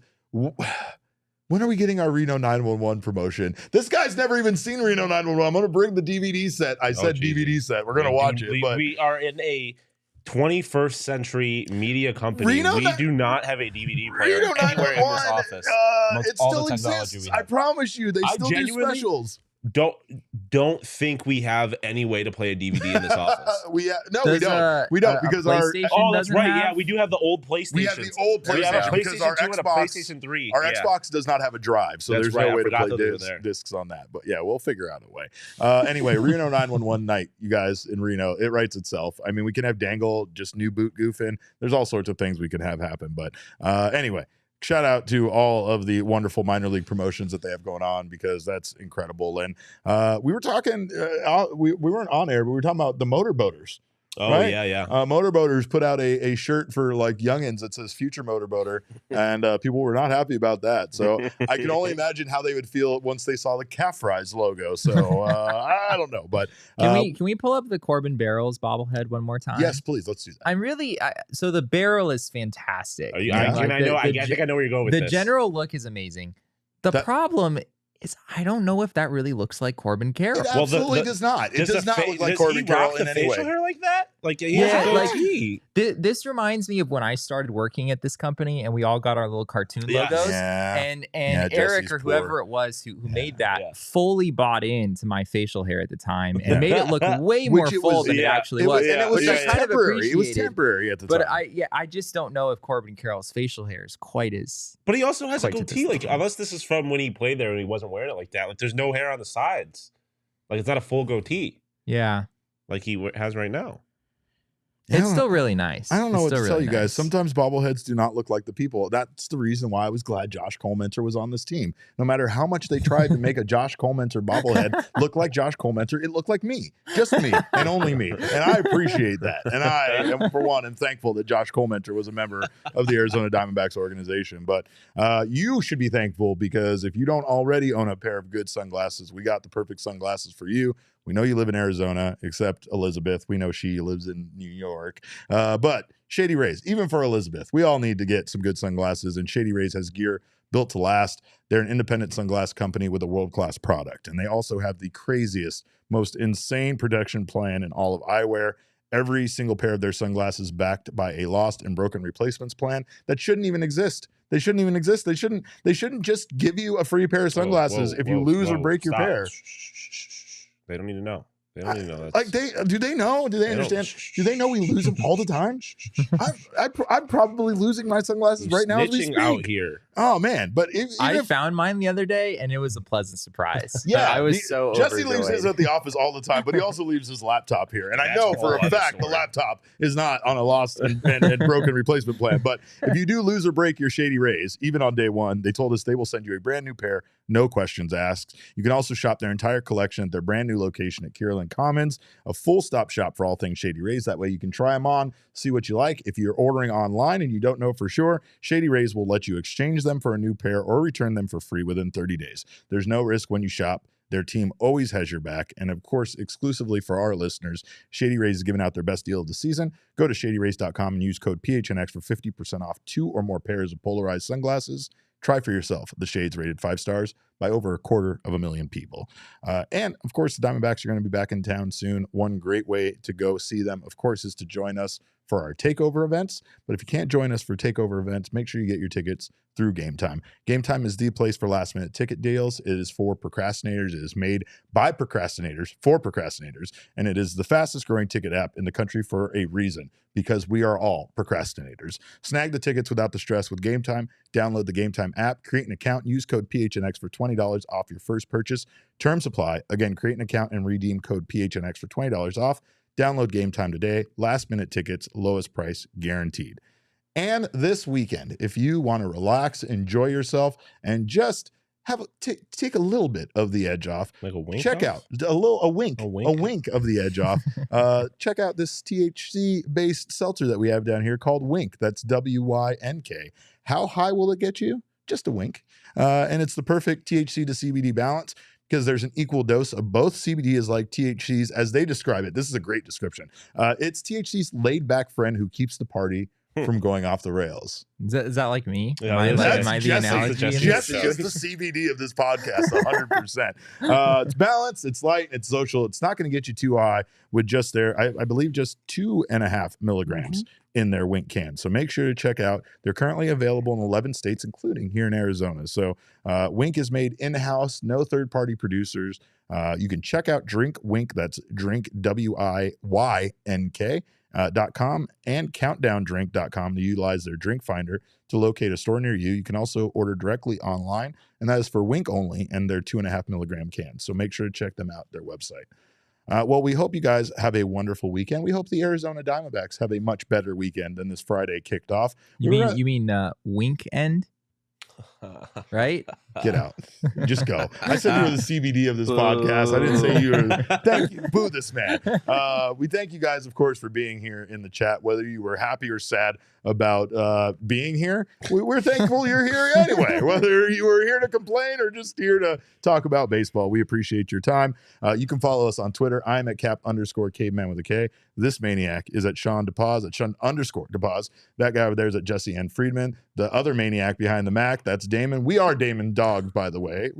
when are we getting our Reno 911 promotion? This guy's never even seen Reno 911. I'm going to bring the DVD set. I said DVD set. We're going to watch it. But We are in a 21st century media company. Reno we do not have a DVD player Reno anywhere in this 911, office. Amongst it all still the technology exists. we I have. promise you. They I still do genuinely- specials. Don't think we have any way to play a DVD in this office. We Does, don't. We don't because our PlayStation Oh, that's doesn't right. have- Yeah, we do have the old PlayStation. we have the old We have a PlayStation because our PlayStation 2 and a Xbox PlayStation 3. Our Yeah. Xbox does not have a drive, so That's there's right, no I way to forgot play that they were there. discs on that. But yeah, we'll figure out a way. Anyway, Reno 911 night, you guys in Reno, it writes itself. I mean, we can have Dangle just new boot goofing. There's all sorts of things we can have happen. But anyway, shout out to all of the wonderful minor league promotions that they have going on because that's incredible. And we were talking, we weren't on air, but we were talking about the motorboaters. Oh, right? yeah. Motorboaters put out a shirt for like youngins that says future motorboater, and people were not happy about that. So I can only imagine how they would feel once they saw the Calf Fries logo. So I don't know, but Can we pull up the Corbin Barrels bobblehead one more time? yes, please, let's do that. I'm really so the barrel is fantastic. Are you, Yeah. I think I know where you're going with the this. general look is amazing. The problem is I don't know if that really looks like Corbin Carroll. It Well, absolutely does not. It does not look like does Corbin he Carroll rock in the any facial way. hair like that? Like he Yeah, has a like- goatee. This reminds me of when I started working at this company and we all got our little cartoon Yes. logos. Yeah. And Yeah, Eric Jesse's or whoever poor. it was who made that yeah. fully bought into my facial hair at the time and made it look way more Which it full was- than it yeah. actually It was. was, and it was which I just kind of temporary. It was appreciated. temporary at the But time. I just don't know if Corbin Carroll's facial hair is quite as But he also has a Quite to goatee. Like, this unless this is from when he played there and he wasn't wearing it like that. Like, there's no hair on the sides. Like, it's not a full goatee yeah. like he has right now. I It's don't- still really nice. I don't know It's what to still tell really you guys. nice. Sometimes bobbleheads do not look like the people. That's the reason why I was glad Josh Colementor was on this team. No matter how much they tried to make a Josh Colementor bobblehead look like Josh Colementor, it looked like me, just me, and only me. And I appreciate that. And I am, for one, am thankful that Josh Colementor was a member of the Arizona Diamondbacks organization. But you should be thankful because if you don't already own a pair of good sunglasses, we got the perfect sunglasses for you. We know you live in Arizona, except Elizabeth. We know she lives in New York. But Shady Rays, even for Elizabeth, we all need to get some good sunglasses, and Shady Rays has gear built to last. They're an independent sunglass company with a world-class product, and they also have the craziest, most insane protection plan in all of eyewear. Every single pair of their sunglasses backed by a lost and broken replacements plan that shouldn't even exist. They shouldn't even exist. They shouldn't just give you a free pair of sunglasses if you lose or break your Stop. pair. They don't need to know. They don't need to know. Like do they know? Do they don't. understand? Do they know we lose them all the time? I'm probably losing my sunglasses right now as we Snitching speak. out here. Oh man! But I found mine the other day and it was a pleasant surprise. Yeah, I was so Jesse leaves overjoyed. his at the office all the time, but he also leaves his laptop here. And I That's know a for whole a other fact the story. laptop is not on a lost and broken replacement plan. But if you do lose or break your Shady Rays, even on day one, they told us they will send you a brand new pair, no questions asked. You can also shop their entire collection at their brand new location at Kierland Commons, a full stop shop for all things Shady Rays. That way you can try them on, see what you like. If you're ordering online and you don't know for sure, Shady Rays will let you exchange them for a new pair or return them for free within 30 days. There's no risk when you shop. Their team always has your back. And of course, exclusively for our listeners, Shady Rays is giving out their best deal of the season. Go to shadyrays.com and use code PHNX for 50% off 2 or more pairs of polarized sunglasses. Try for yourself. The shades rated 5 stars by over 250,000 people. And of course, the Diamondbacks are going to be back in town soon. One great way to go see them, of course, is to join us for our takeover events. But if you can't join us for takeover events, make sure you get your tickets through Game Time. Game Time is the place for last minute ticket deals. It is for procrastinators. It is made by procrastinators for procrastinators. And it is the fastest growing ticket app in the country for a reason, because we are all procrastinators. Snag the tickets without the stress with Game Time. Download the Game Time app, create an account, and use code PHNX for $20 off your first purchase. Terms apply. Again, create an account and redeem code PHNX for $20 off. Download Game Time today. Last minute tickets, lowest price guaranteed. And this weekend, if you want to relax, enjoy yourself, and just take a little bit of the edge off, Like a wink check off? out a wink of the edge off. Check out this THC based seltzer that we have down here called Wink. That's WYNK. How high will it get you? Just a wink. And it's the perfect THC to CBD balance, because there's an equal dose of both. CBD is like THC's, as they describe it. This is a great description. It's THC's laid back friend who keeps the party from going off the rails. Is that like me? Yeah, Am I the Jesse. analogy? Jesse is the CBD of this podcast, 100%. It's balanced, it's light, it's social. It's not going to get you too high with just their, I believe, just 2.5 milligrams in their Wink can. So make sure to check out. They're currently available in 11 states, including here in Arizona. So Wink is made in-house, no third-party producers. You can check out Drink Wink. That's drink, WIYNK. .com and countdowndrink.com to utilize their drink finder to locate a store near you. You can also order directly online, and that is for Wink only and their 2.5 milligram cans. So make sure to check them out, their website. Well, we hope you guys have a wonderful weekend. We hope the Arizona Diamondbacks have a much better weekend than this Friday kicked off. You mean Wink End? Right? Get out. Just go. I said you were the CBD of this podcast. I didn't say you were. Thank you. Boo this man. We thank you guys, of course, for being here in the chat, whether you were happy or sad about being here. We're thankful you're here anyway, whether you were here to complain or just here to talk about baseball. We appreciate your time. You can follow us on Twitter. I'm at cap_caveman with a K. This maniac is at Shawn DePaz, at Shawn_DePaz. That guy over there is at Jesse N. Friedman. The other maniac behind the Mac, that's Damon. We are Damon Dogs, by the way.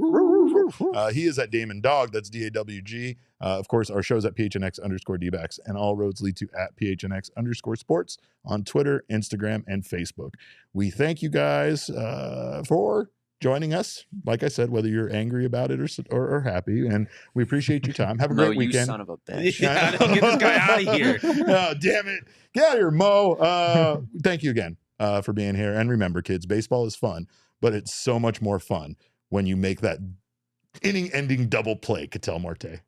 He is at Damon Dog. That's DAWG. Of course, our show's at PHNX_DBacks, and all roads lead to at PHNX_sports on Twitter, Instagram, and Facebook. We thank you guys for joining us. Like I said, whether you're angry about it or happy, and we appreciate your time. Have a great weekend. You son of a bitch. Yeah, get this guy out of here. Oh, damn it. Get out of here, Mo. Thank you again for being here. And remember, kids, baseball is fun, but it's so much more fun when you make that inning-ending double play, Ketel Marte.